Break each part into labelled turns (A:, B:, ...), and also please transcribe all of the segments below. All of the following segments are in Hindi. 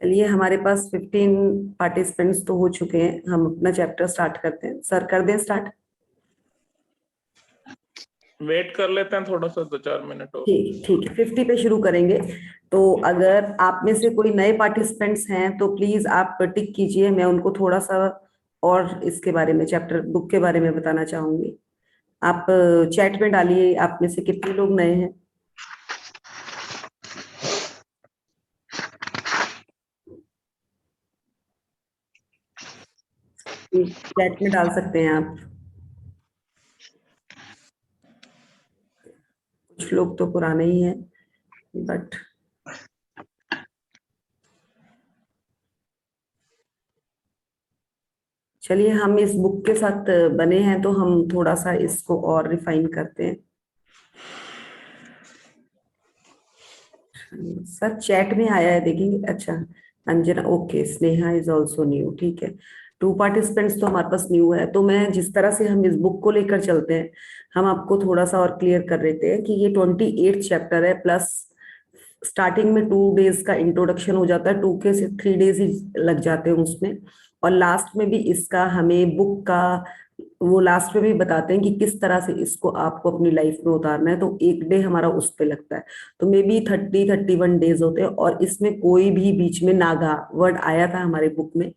A: चलिए, हमारे पास 15 पार्टिसिपेंट्स तो हो चुके हैं। हम अपना चैप्टर स्टार्ट करते हैं। सर, कर दें स्टार्ट?
B: वेट कर लेते हैं थोड़ा सा, 2-4 मिनट और।
A: ठीक ठीक है, 50 पे शुरू करेंगे। तो अगर आप में से कोई नए पार्टिसिपेंट्स हैं तो प्लीज आप टिक कीजिए। मैं उनको थोड़ा सा और इसके बारे में, चैप्टर बुक के बारे में बताना चाहूंगी। आप चैट में डालिए आप में से कितने लोग नए हैं। चैट में डाल सकते हैं आप। कुछ लोग तो पुराने ही हैं, बट चलिए, हम इस बुक के साथ बने हैं तो हम थोड़ा सा इसको और रिफाइन करते हैं। सर, चैट में आया है, देखेंगे। अच्छा, Anjana, okay, Sneha is also new, ठीक है। 2 पार्टिसिपेंट्स तो हमारे पास न्यू है। तो मैं जिस तरह से हम इस बुक को लेकर चलते हैं, हम आपको थोड़ा सा और क्लियर कर देते हैं कि ये 28 चैप्टर है, प्लस स्टार्टिंग में 2 डेज का इंट्रोडक्शन हो जाता है। 2 के से 3 डेज ही लग जाते हैं उसमें। और लास्ट में भी इसका हमें बुक का वो लास्ट में भी बताते हैं कि किस तरह से इसको आपको अपनी लाइफ में उतारना है। तो एक डे हमारा उस पे लगता है। तो मे बी 31 डेज होते हैं। और इसमें कोई भी बीच में नागा वर्ड आया था हमारे बुक में,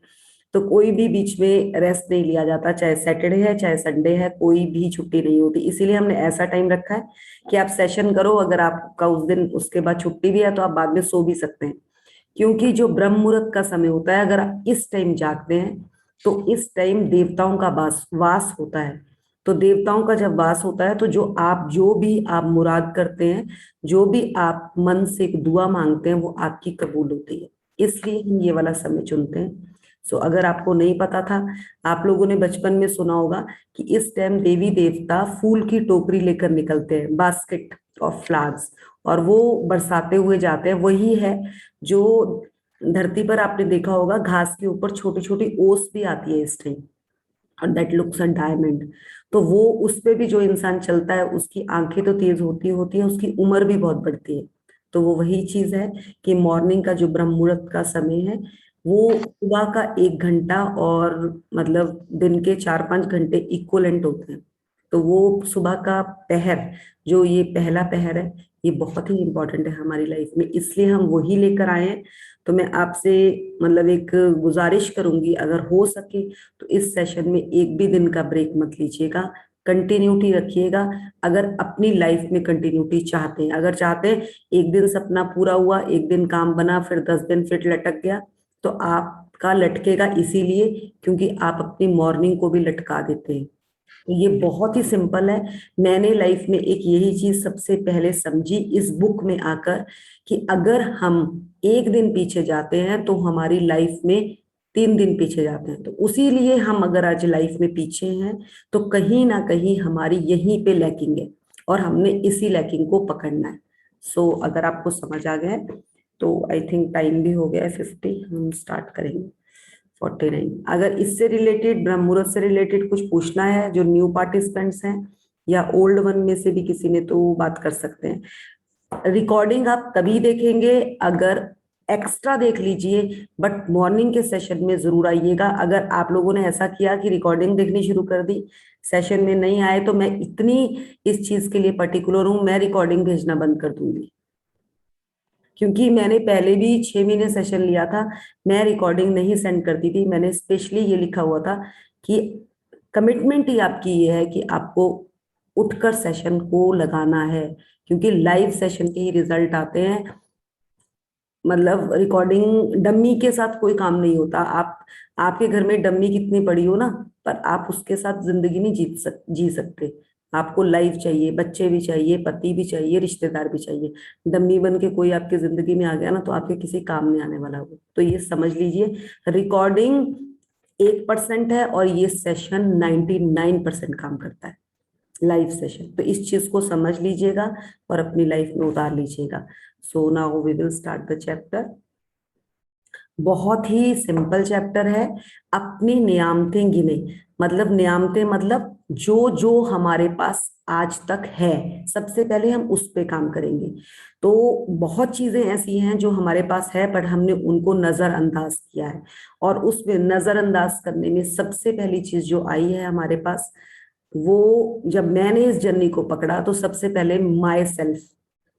A: तो कोई भी बीच में रेस्ट नहीं लिया जाता। चाहे सैटरडे है चाहे संडे है, कोई भी छुट्टी नहीं होती। इसीलिए हमने ऐसा टाइम रखा है कि आप सेशन करो, अगर आपका उस दिन उसके बाद छुट्टी भी है तो आप बाद में सो भी सकते हैं। क्योंकि जो ब्रह्म मुहूर्त का समय होता है, अगर आप इस टाइम जागते हैं तो इस टाइम देवताओं का वास वास होता है। तो देवताओं का जब वास होता है तो जो भी आप मुराद करते हैं, जो भी आप मन से एक दुआ मांगते हैं, वो आपकी कबूल होती है। इसलिए हम ये वाला समय चुनते हैं। सो अगर आपको नहीं पता था, आप लोगों ने बचपन में सुना होगा कि इस टाइम देवी देवता फूल की टोकरी लेकर निकलते हैं, बास्केट ऑफ फ्लावर्स, और वो बरसाते हुए जाते हैं। वही है जो धरती पर आपने देखा होगा, घास के ऊपर छोटी छोटी ओस भी आती है इस टाइम, और दैट लुक्स अ डायमंड। तो वो उस पे भी जो इंसान चलता है, उसकी आंखें तो तेज होती होती है, उसकी उम्र भी बहुत बढ़ती है। तो वो वही चीज है कि मॉर्निंग का जो ब्रह्म मुहूर्त का समय है, वो सुबह का 1 घंटा और मतलब दिन के 4-5 घंटे इक्वलेंट होते हैं। तो वो सुबह का पहर, जो ये पहला पहर है, ये बहुत ही इंपॉर्टेंट है हमारी लाइफ में, इसलिए हम वही लेकर आए हैं। तो मैं आपसे मतलब एक गुजारिश करूंगी, अगर हो सके तो इस सेशन में एक भी दिन का ब्रेक मत लीजिएगा, कंटिन्यूटी रखिएगा। अगर अपनी लाइफ में कंटिन्यूटी चाहते हैं, अगर चाहते हैं एक दिन सपना पूरा हुआ, एक दिन काम बना, फिर 10 दिन फिर लटक गया, तो आपका लटकेगा इसीलिए क्योंकि आप अपनी मॉर्निंग को भी लटका देते हैं। तो ये बहुत ही सिंपल है। मैंने लाइफ में एक यही चीज सबसे पहले समझी इस बुक में आकर, कि अगर हम एक दिन पीछे जाते हैं तो हमारी लाइफ में 3 दिन पीछे जाते हैं। तो उसी लिए हम अगर आज लाइफ में पीछे हैं तो कहीं ना कहीं हमारी यहीं पे लैकिंग है, और हमने इसी लैकिंग को पकड़ना है। सो अगर आपको समझ आ गया है तो आई थिंक टाइम भी हो गया है 50, हम स्टार्ट करेंगे। 49, अगर इससे रिलेटेड, ब्रह्म मुहूर्त से रिलेटेड कुछ पूछना है, जो न्यू पार्टिसिपेंट्स हैं या ओल्ड वन में से भी किसी ने, तो बात कर सकते हैं। रिकॉर्डिंग आप तभी देखेंगे अगर एक्स्ट्रा देख लीजिए, बट मॉर्निंग के सेशन में जरूर आइएगा। अगर आप लोगों ने ऐसा किया कि रिकॉर्डिंग देखनी शुरू कर दी, सेशन में नहीं आए, तो मैं इतनी इस चीज के लिए पर्टिकुलर हूं, मैं रिकॉर्डिंग भेजना बंद कर दूंगी। क्योंकि मैंने पहले भी 6 महीने सेशन लिया था, मैं रिकॉर्डिंग नहीं सेंड करती थी। मैंने स्पेशली ये लिखा हुआ था कि कमिटमेंट ही आपकी ये है कि आपको उठकर सेशन को लगाना है, क्योंकि लाइव सेशन के ही रिजल्ट आते हैं। मतलब रिकॉर्डिंग डम्मी के साथ कोई काम नहीं होता। आप आपके घर में डम्मी कितनी पड़ी हो ना, पर आप उसके साथ जिंदगी नहीं जी सकते। आपको लाइफ चाहिए, बच्चे भी चाहिए, पति भी चाहिए, रिश्तेदार भी चाहिए। डम्मी बन के कोई आपकी जिंदगी में आ गया ना, तो आपके किसी काम नहीं आने वाला वो। तो ये समझ लीजिए, रिकॉर्डिंग 1% है और ये सेशन 99% काम करता है, लाइव सेशन। तो इस चीज को समझ लीजिएगा और अपनी लाइफ में उतार लीजिएगा। So now we will start the chapter. बहुत ही सिंपल चैप्टर है। अपनी नियामतें गिने, मतलब नियामतें मतलब जो जो हमारे पास आज तक है, सबसे पहले हम उस पे काम करेंगे। तो बहुत चीजें ऐसी हैं जो हमारे पास है पर हमने उनको नजरअंदाज किया है, और उसमें नजरअंदाज करने में सबसे पहली चीज जो आई है हमारे पास, वो जब मैंने इस जर्नी को पकड़ा तो सबसे पहले माई सेल्फ,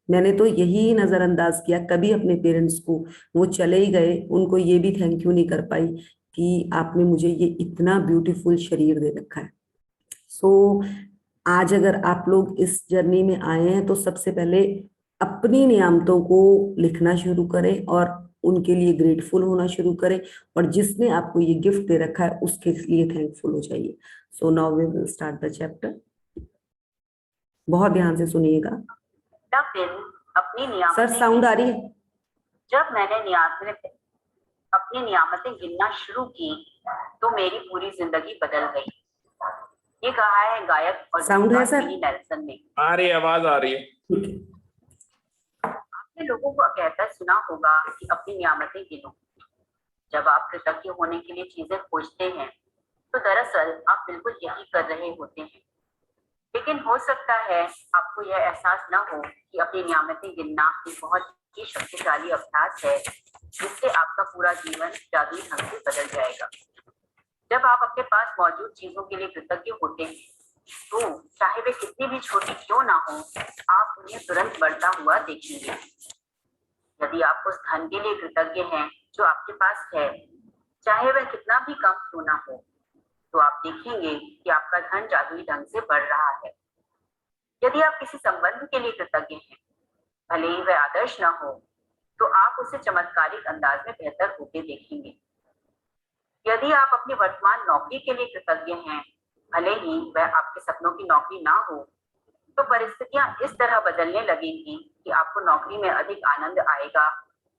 A: मैंने तो यही नजरअंदाज किया। कभी अपने पेरेंट्स को, वो चले ही गए, उनको ये भी थैंक यू नहीं कर पाई कि आपने मुझे ये इतना ब्यूटीफुल शरीर दे रखा है। सो आज अगर आप लोग इस जर्नी में आए हैं तो सबसे पहले अपनी नियामतों को लिखना शुरू करें और उनके लिए ग्रेटफुल होना शुरू करें, और जिसने आपको ये गिफ्ट दे रखा है उसके लिए थैंकफुल हो जाइए। So now we will start the chapter. बहुत ध्यान से सुनिएगा।
C: तब दिन अपनी
A: सर
C: नियामतें
A: साउंड आ रही है?
C: जब मैंने अपनी नियामतें गिनना शुरू की तो मेरी पूरी जिंदगी बदल गई। ये कहा है गायक और
A: साउंड है सर?
C: विनी नेल्सन ने।
B: आ रही है, आवाज आ रही है।
A: ठीक है।
C: आपने लोगों को कहता सुना होगा कि अपनी नियामतें गिनो। जब आप कृतज्ञ होने के लिए चीजें खोजते हैं तो दरअसल आप बिल्कुल यही कर रहे होते हैं। लेकिन हो सकता है आपको यह एहसास न हो कि अपनी नियामतें गिनना एक बहुत ही शक्तिशाली अभ्यास है जिससे आपका पूरा जीवन जादुई ढंग से बदल जाएगा। जब आप अपने पास मौजूद चीजों के लिए कृतज्ञ होते हैं तो चाहे वे कितनी भी छोटी क्यों ना हो, आप उन्हें तुरंत बढ़ता हुआ देखेंगे। यदि आप उस धन के लिए कृतज्ञ हैं जो आपके पास है, चाहे वह कितना भी कम क्यों ना हो, तो आप देखेंगे कि आपका धन जादुई ढंग से बढ़ रहा है। यदि आप किसी संबंध के लिए कृतज्ञ हैं, भले ही वह आदर्श न हो, तो आप उसे चमत्कारिक अंदाज में बेहतर होते देखेंगे। यदि आप अपनी वर्तमान नौकरी के लिए कृतज्ञ हैं, भले ही वह आपके सपनों की नौकरी ना हो, तो परिस्थितियां इस तरह बदलने लगेंगी कि आपको नौकरी में अधिक आनंद आएगा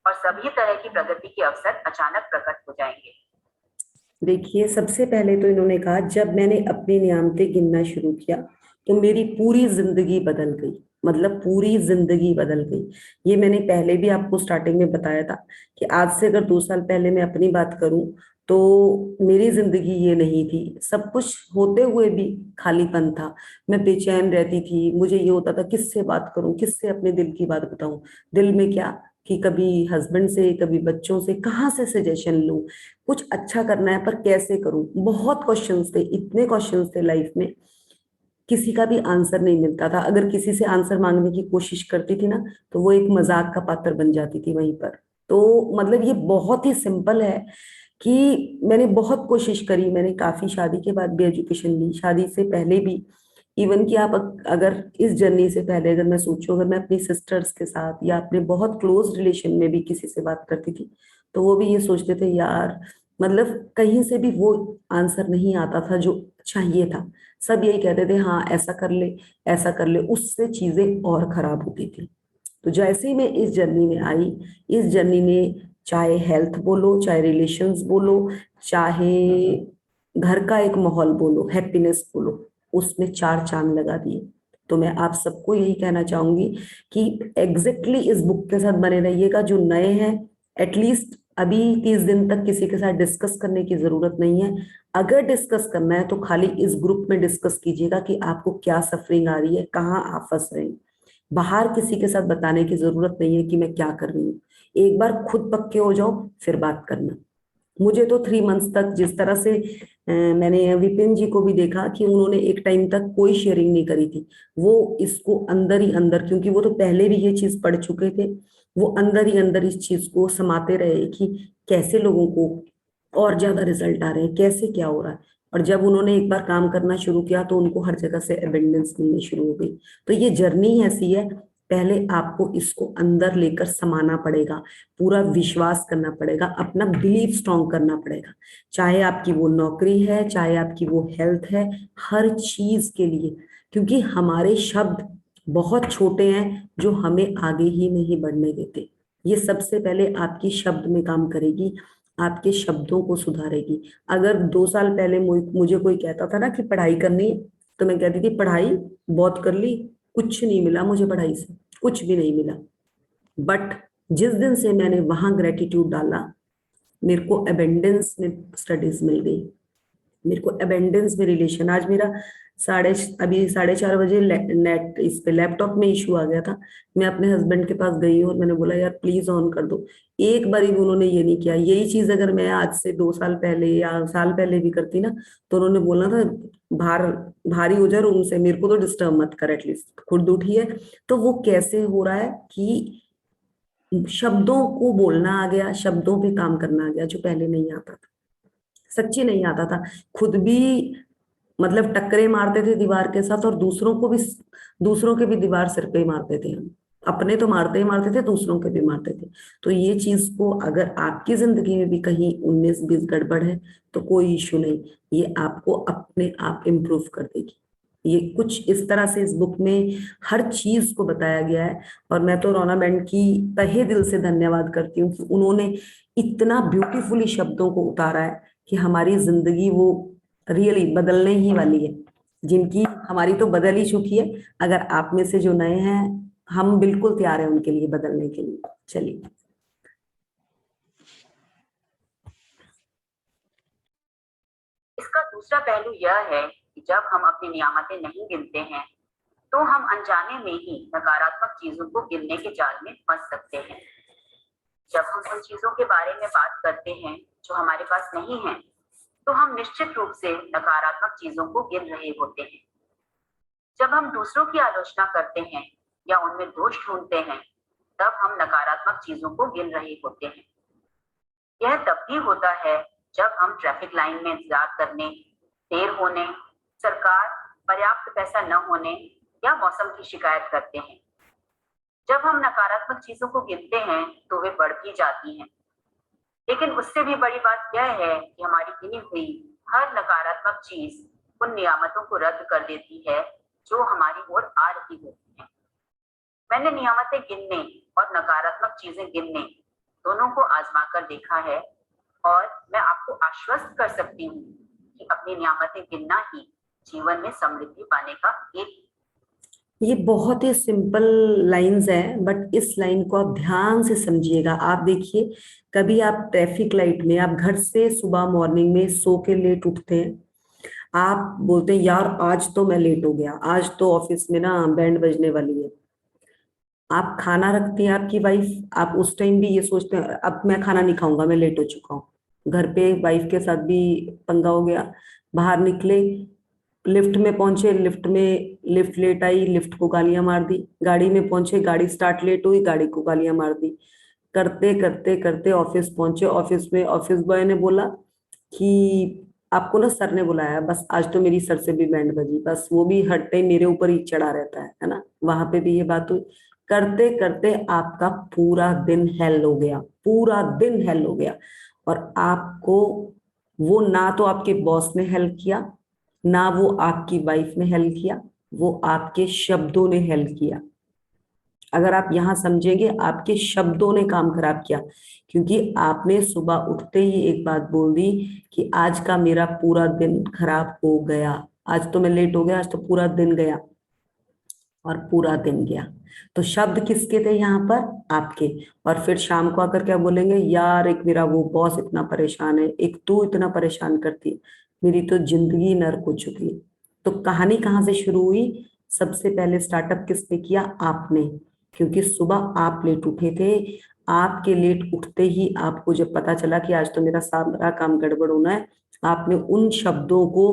C: और सभी तरह की प्रगति के अवसर अचानक प्रकट हो जाएंगे।
A: देखिए, सबसे पहले तो इन्होंने कहा जब मैंने अपनी नियामतें गिनना शुरू किया तो मेरी पूरी जिंदगी बदल गई, मतलब पूरी जिंदगी बदल गई। ये मैंने पहले भी आपको स्टार्टिंग में बताया था कि आज से अगर 2 साल पहले मैं अपनी बात करूं तो मेरी जिंदगी ये नहीं थी। सब कुछ होते हुए भी खालीपन था, मैं बेचैन रहती थी, मुझे ये होता था किससे बात करूं, किससे अपने दिल की बात बताऊं। दिल में क्या कि कभी हस्बैंड से, कभी बच्चों से, कहाँ से सजेशन लूं, कुछ अच्छा करना है पर कैसे करूं। बहुत क्वेश्चंस थे, इतने क्वेश्चंस थे लाइफ में, किसी का भी आंसर नहीं मिलता था। अगर किसी से आंसर मांगने की कोशिश करती थी ना तो वो एक मजाक का पात्र बन जाती थी वहीं पर। तो मतलब ये बहुत ही सिंपल है कि मैंने बहुत कोशिश करी। मैंने काफी, शादी के बाद भी एजुकेशन ली, शादी से पहले भी। इवन कि आप अगर इस जर्नी से पहले अगर मैं सोचूं, अगर मैं अपनी सिस्टर्स के साथ या अपने बहुत क्लोज रिलेशन में भी किसी से बात करती थी तो वो भी ये सोचते थे यार, मतलब कहीं से भी वो आंसर नहीं आता था जो चाहिए था। सब यही कहते थे हाँ ऐसा कर ले, ऐसा कर ले, उससे चीजें और खराब होती थी। तो जैसे ही मैं इस जर्नी में आई, इस जर्नी ने चाहे हेल्थ बोलो, चाहे रिलेशंस बोलो, चाहे घर का एक माहौल बोलो, हैप्पीनेस बोलो, उसने 4 चांद लगा दिए। तो मैं आप सबको यही कहना चाहूंगी कि एग्जैक्टली इस बुक के साथ बने रहिएगा। जो नए हैं, एटलीस्ट अभी 30 दिन तक किसी के साथ डिस्कस करने की जरूरत नहीं है। अगर डिस्कस करना है तो खाली इस ग्रुप में डिस्कस कीजिएगा कि आपको क्या सफरिंग आ रही है, कहाँ आप फंस रहे हैं। बाहर किसी के साथ बताने की जरूरत नहीं है कि मैं क्या कर रही हूँ। एक बार खुद पक्के हो जाओ फिर बात करना। मुझे तो 3 मंथ्स तक जिस तरह से मैंने विपिन जी को भी देखा कि उन्होंने एक टाइम तक कोई शेयरिंग नहीं करी थी, वो इसको अंदर ही अंदर, क्योंकि वो तो पहले भी ये चीज पढ़ चुके थे, वो अंदर ही अंदर इस चीज को समाते रहे कि कैसे लोगों को और ज्यादा रिजल्ट आ रहे हैं, कैसे क्या हो रहा है। और जब उन्होंने एक बार काम करना शुरू किया तो उनको हर जगह से एबेंडेंस मिलनी शुरू हो गई। तो ये जर्नी ऐसी है, पहले आपको इसको अंदर लेकर समाना पड़ेगा, पूरा विश्वास करना पड़ेगा, अपना बिलीफ स्ट्रॉन्ग करना पड़ेगा। चाहे आपकी वो नौकरी है, चाहे आपकी वो हेल्थ है, हर चीज के लिए। क्योंकि हमारे शब्द बहुत छोटे हैं जो हमें आगे ही नहीं बढ़ने देते। ये सबसे पहले आपकी शब्द में काम करेगी, आपके शब्दों को सुधारेगी। अगर 2 साल पहले मुझे कोई कहता था ना कि पढ़ाई करनी है, तो मैं कहती थी पढ़ाई बहुत कर ली, कुछ नहीं मिला मुझे पढ़ाई से, कुछ भी नहीं मिला। बट जिस दिन से मैंने वहां ग्रेटिट्यूड डाला, मेरे को एबेंडेंस में स्टडीज मिल गई, मेरे को एबेंडेंस में रिलेशन। आज मेरा अभी 4:30 बजे नेट इस पे लैपटॉप में इशू आ गया था। मैं अपने हस्बैंड के पास गई और मैंने बोला यार प्लीज ऑन कर दो। एक बारी भी उन्होंने ये नहीं किया। यही चीज अगर मैं आज से 2 साल पहले या साल पहले भी करती ना, तो उन्होंने बोला था बाहर भारी हो जा रूम से, मेरे को तो डिस्टर्ब मत कर, एटलीस्ट खुद उठी है। तो वो कैसे हो रहा है कि शब्दों को बोलना आ गया, शब्दों पे काम करना आ गया, जो पहले नहीं आता था, सच्ची नहीं आता था। खुद भी मतलब टक्करे मारते थे दीवार के साथ, और दूसरों के भी दीवार सिर पे ही मारते थे हम। अपने तो मारते ही मारते थे, दूसरों के भी मारते थे। तो ये चीज को अगर आपकी जिंदगी में भी कहीं 19-20 गड़बड़ है तो कोई इशू नहीं, ये आपको अपने आप इम्प्रूव कर देगी। ये कुछ इस तरह से इस बुक में हर चीज को बताया गया है। और मैं तो रोना मैम की तहे दिल से धन्यवाद करती हूँ कि उन्होंने इतना ब्यूटीफुली शब्दों को उतारा है कि हमारी जिंदगी वो रियली बदलने ही वाली है, जिनकी हमारी तो बदल ही चुकी है। अगर आप में से जो नए हैं, हम बिल्कुल तैयार हैं उनके लिए बदलने के लिए। चलिए।
C: इसका दूसरा पहलू यह है कि जब हम अपनी नियामतें नहीं गिनते हैं तो हम अनजाने में ही नकारात्मक चीजों को गिनने के जाल में फंस सकते हैं। जब हम उन चीजों के बारे में बात करते हैं जो हमारे पास नहीं है, तो हम निश्चित रूप से नकारात्मक चीजों को गिन रहे होते हैं। जब हम दूसरों की आलोचना करते हैं या उनमें दोष ढूंढते हैं, तब हम नकारात्मक चीजों को गिन रहे होते हैं। यह तब भी होता है जब हम ट्रैफिक लाइन में इंतजार करने, देर होने, सरकार पर्याप्त पैसा न होने या मौसम की शिकायत करते हैं। जब हम नकारात्मक चीजों को गिनते हैं तो वे बढ़ भी जाती हैं। लेकिन उससे भी बड़ी बात यह है कि हमारी गिनी हुई हर नकारात्मक चीज उन नियामतों को रद्द कर देती है जो हमारी ओर आ रही होती हैं। मैंने नियामतें गिनने और नकारात्मक चीजें गिनने दोनों को आजमा कर देखा है, और मैं आपको आश्वस्त कर सकती हूँ कि अपनी नियामतें गिनना ही जीवन में समृद्धि पाने का एक।
A: ये बहुत ही सिंपल लाइंस हैं, बट इस लाइन को आप ध्यान से समझिएगा। आप देखिए, कभी आप ट्रैफिक लाइट में, आप घर से सुबह मॉर्निंग में सो के लेट उठते हैं, आप बोलते हैं यार आज तो मैं लेट हो गया, आज तो ऑफिस में ना बैंड बजने वाली है। आप खाना रखती हैं आपकी वाइफ, आप उस टाइम भी ये सोचते हैं अब मैं खाना नहीं खाऊंगा, मैं लेट हो चुका हूँ। घर पे वाइफ के साथ भी पंगा हो गया। बाहर निकले, लिफ्ट में पहुंचे, लिफ्ट लेट आई, लिफ्ट को गालियां मार दी। गाड़ी में पहुंचे, गाड़ी स्टार्ट लेट हुई, गाड़ी को गालियां मार दी। करते करते करते ऑफिस पहुंचे, ऑफिस में ऑफिस बॉय ने बोला कि आपको ना सर ने बुलाया, बस आज तो मेरी सर से भी बैंड बजी, बस वो भी हर टाइम मेरे ऊपर ही चढ़ा रहता है ना। वहां पे भी ये बात हुई। करते करते आपका पूरा दिन हेल हो गया, पूरा दिन हेल हो गया। और आपको वो ना तो आपके बॉस ने हेल्प किया, ना वो आपकी वाइफ ने हेल्प किया, वो आपके शब्दों ने हेल्प किया। अगर आप यहां समझेंगे, आपके शब्दों ने काम खराब किया, क्योंकि आपने सुबह उठते ही एक बात बोल दी कि आज का मेरा पूरा दिन खराब हो गया, आज तो मैं लेट हो गया, आज तो पूरा दिन गया। और पूरा दिन गया। तो शब्द किसके थे यहाँ पर? आपके। और फिर शाम को आकर क्या बोलेंगे? यार एक मेरा वो बॉस इतना परेशान है, एक तू इतना परेशान करती है, मेरी तो जिंदगी नर्क हो चुकी है। तो कहानी कहाँ से शुरू हुई? सबसे पहले स्टार्टअप किसने किया? आपने। क्योंकि सुबह आप लेट उठे थे। आपके लेट उठते ही आपको जब पता चला कि आज तो मेरा सारा काम गड़बड़ होना है, आपने उन शब्दों को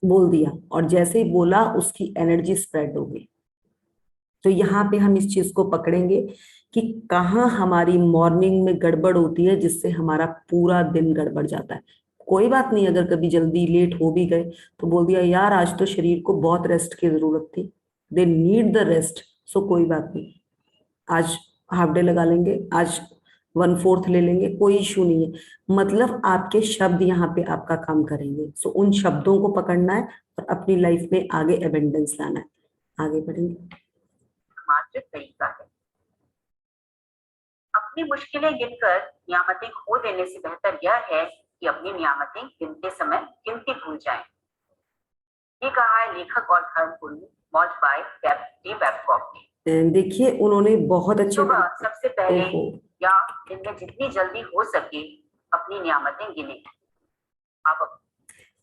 A: बोल दिया, और जैसे ही बोला उसकी एनर्जी स्प्रेड हो गई। तो यहाँ पे हम इस चीज को पकड़ेंगे कि कहाँ हमारी मॉर्निंग में गड़बड़ होती है, जिससे हमारा पूरा दिन गड़बड़ जाता है। कोई बात नहीं, अगर कभी जल्दी लेट हो भी गए तो बोल दिया यार आज तो शरीर को बहुत रेस्ट की जरूरत थी, दे नीड द रेस्ट, सो कोई बात नहीं, आज हाफ डे लगा लेंगे, आज 1/4 ले लेंगे, कोई इशू नहीं है। मतलब आपके शब्द यहाँ पे आपका काम करेंगे। सो उन शब्दों को पकड़ना है और अपनी लाइफ में आगे एबंडेंस लाना है। आगे बढ़ेंगे।
C: मात्र तरीका है। अपनी मुश्किलें गिनकर नियामतें खो देने से बेहतर यह है कि अपनी नियामतें गिनते समय गिनती भूल जाएं। ये कहा है लेखक और धर्मगुरु मॉल्टबाय डी बैबकॉक ने।
A: देखिए उन्होंने बहुत अच्छे
C: सुबह सबसे पहले या दिन में जितनी जल्दी हो सके अपनी नियामतें गिने। आप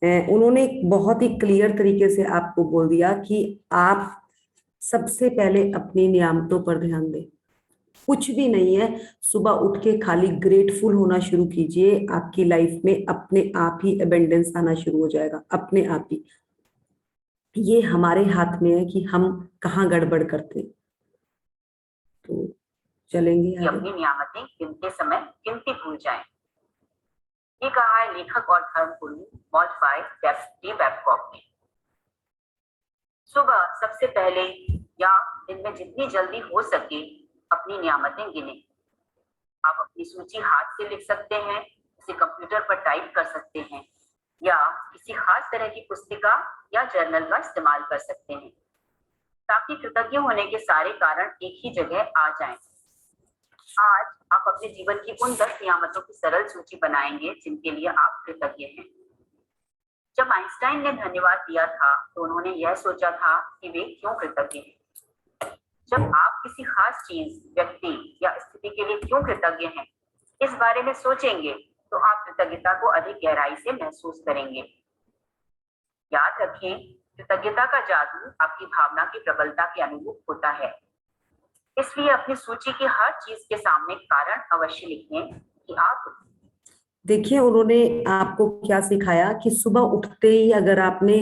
A: उन्होंने एक बहुत ही क्लियर तरीके से आपको बोल दिया कि आप सबसे पहले अपनी नियामतों पर ध्यान दें। कुछ भी नहीं है, सुबह उठ के खाली ग्रेटफुल होना शुरू कीजिए, आपकी लाइफ में अपने आप ही एबेंडेंस आना शुरू हो जाएगा, अपने आप ही। ये हमारे हाथ में है कि हम कहाँ गड़बड़ करते हैं। तो चलेंगे
C: कि
A: आगे।
C: अपनी नियामतें गिनते समय गिनती भूल जाएं। ये कहा है लेखक और धर्मगुरु मॉल्फाई डी बैबकॉक ने। सुबह सबसे पहले या दिन में जितनी जल्दी हो सके अपनी नियामतें गिने। आप अपनी सूची हाथ से लिख सकते हैं, इसे कंप्यूटर पर टाइप कर सकते हैं, या किसी खास तरह की पुस्तिका या जर्नल का इस्तेमाल कर सकते हैं, ताकि कृतज्ञ होने के सारे कारण एक ही जगह आ जाएं। आज आप अपने जीवन की उन 10 नियामतों की सरल सूची बनाएंगे जिनके लिए आप कृतज्ञ हैं। जब आइंस्टाइन ने धन्यवाद दिया था तो उन्होंने यह सोचा था कि वे क्यों कृतज्ञ हैं। जब आप किसी खास चीज, व्यक्ति या स्थिति के लिए क्यों कृतज्ञ हैं, इस बारे में सोचेंगे तो आप कृतज्ञता को अधिक गहराई से महसूस करेंगे। याद रखें, कृतज्ञता का जादू आपकी भावना की प्रबलता के अनुरूप होता है। इसलिए अपनी सूची की हर चीज के सामने कारण अवश्य लिखें कि आप।
A: देखिए, उन्होंने आपको क्या सिखाया कि सुबह उठते ही अगर आपने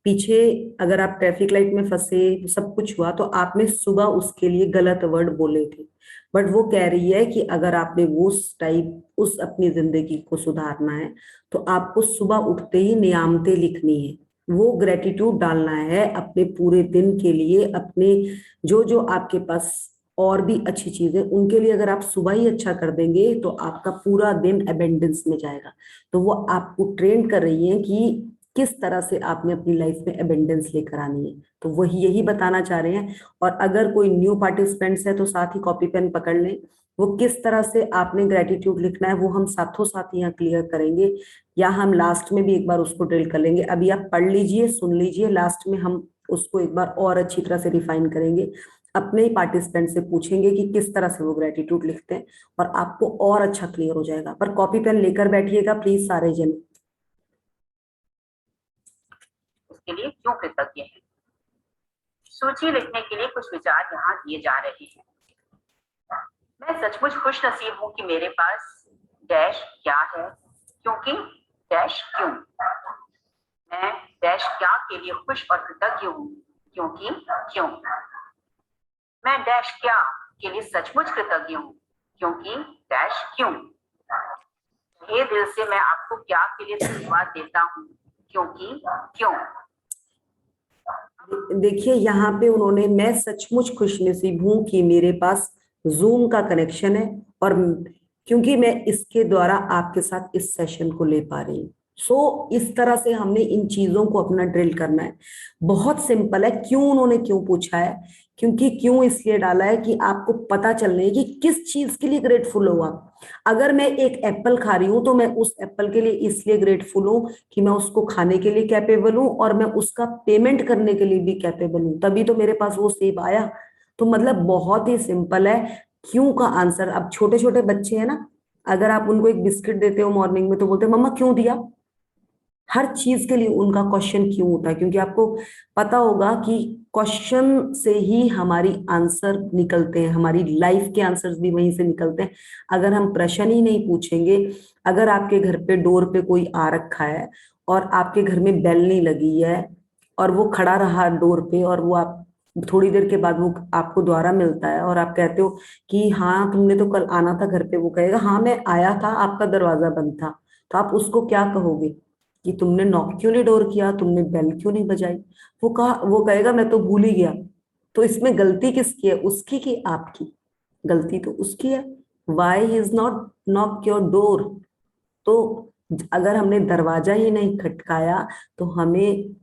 A: पीछे, अगर आप ट्रैफिक लाइट में फंसे, सब कुछ हुआ, तो आपने सुबह उसके लिए गलत वर्ड बोले थे। बट वो कह रही है कि अगर आपने वो टाइप उस अपनी जिंदगी को सुधारना है तो आपको सुबह उठते ही नियामतें लिखनी है, वो ग्रेटिट्यूड डालना है अपने पूरे दिन के लिए, अपने जो जो आपके पास और भी अच्छी चीजें, उनके लिए अगर आप सुबह ही अच्छा कर देंगे तो आपका पूरा दिन एबेंडेंस में जाएगा। तो वो आपको ट्रेन कर रही है कि किस तरह से आपने अपनी लाइफ में एबेंडेंस लेकर आनी है, तो वही यही बताना चाह रहे हैं। और अगर कोई न्यू पार्टिसिपेंट्स है तो साथ ही कॉपी पेन पकड़ लें, वो किस तरह से आपने ग्रेटिट्यूड लिखना है वो हम साथों साथ यहाँ क्लियर करेंगे, या हम लास्ट में भी एक बार उसको ड्रिल कर लेंगे। अभी आप पढ़ लीजिए, सुन लीजिए, लास्ट में हम उसको एक बार और अच्छी तरह से रिफाइन करेंगे, अपने ही पार्टिसिपेंट से पूछेंगे कि किस तरह से वो ग्रेटिट्यूड लिखते हैं, और आपको और अच्छा क्लियर हो जाएगा। पर कॉपी पेन लेकर बैठिएगा प्लीज सारे जन।
C: उसके लिए क्यों कृतज्ञ हैं। सूची लिखने के लिए कुछ विचार यहाँ दिए जा रहे हैं। मैं सचमुच खुश नसीब हूँ कि मेरे पास डैश क्या है, क्योंकि डैश क्यों। मैं डैश क्या के लिए खुश और कृतज्ञ हूँ, क्योंकि क्यों। मैं डैश क्या के लिए सचमुच कृतज्ञ हूँ, क्योंकि डैश क्यों। हे दिल से मैं आपको क्या के लिए धन्यवाद देता हूँ, क्योंकि क्यों।
A: देखिए, यहाँ पे उन्होंने मैं सचमुच खुशनसीब हूँ कि मेरे पास जूम का कनेक्शन है, और क्योंकि मैं इसके द्वारा आपके साथ इस सेशन को ले पा रही हूँ। सो इस तरह से हमने इन चीजों को अपना ड्रिल करना है। बहुत सिंपल है। क्यों उन्होंने क्यों पूछा है, क्योंकि क्यों इसलिए डाला है कि आपको पता चलने कि किस चीज के लिए ग्रेटफुल हो आप। अगर मैं एक एप्पल खा रही हूं तो मैं उस एप्पल के लिए इसलिए ग्रेटफुल हूं कि मैं उसको खाने के लिए कैपेबल हूं, और मैं उसका पेमेंट करने के लिए भी कैपेबल हूं, तभी तो मेरे पास वो सेब आया। तो मतलब बहुत ही सिंपल है क्यों का आंसर। अब छोटे छोटे बच्चे हैं ना, अगर आप उनको एक बिस्किट देते हो मॉर्निंग में तो बोलते हैं मम्मा क्यों दिया। हर चीज के लिए उनका क्वेश्चन क्यों होता है, क्योंकि आपको पता होगा कि क्वेश्चन से ही हमारी आंसर निकलते हैं, हमारी लाइफ के आंसर्स भी वहीं से निकलते हैं। अगर हम प्रश्न ही नहीं पूछेंगे, अगर आपके घर पे डोर पे कोई आ रखा है और आपके घर में बेल नहीं लगी है और वो खड़ा रहा डोर पे, और वो आप थोड़ी देर के बाद वो आपको द्वारा मिलता है और आप कहते हो कि हाँ तुमने तो कल आना था घर पे, वो कहेगा हाँ मैं आया था, आपका दरवाजा बंद था, तो आप उसको क्या कहोगे कि तुमने नॉक क्यों नहीं डोर किया, तुमने बेल क्यों नहीं बजाई। वो कहेगा मैं तो भूल ही गया। तो इसमें गलती किसकी है, उसकी कि आपकी। गलती तो उसकी है। Why he is not knock your door. तो अगर हमने दरवाजा ही नहीं खटकाया तो हमें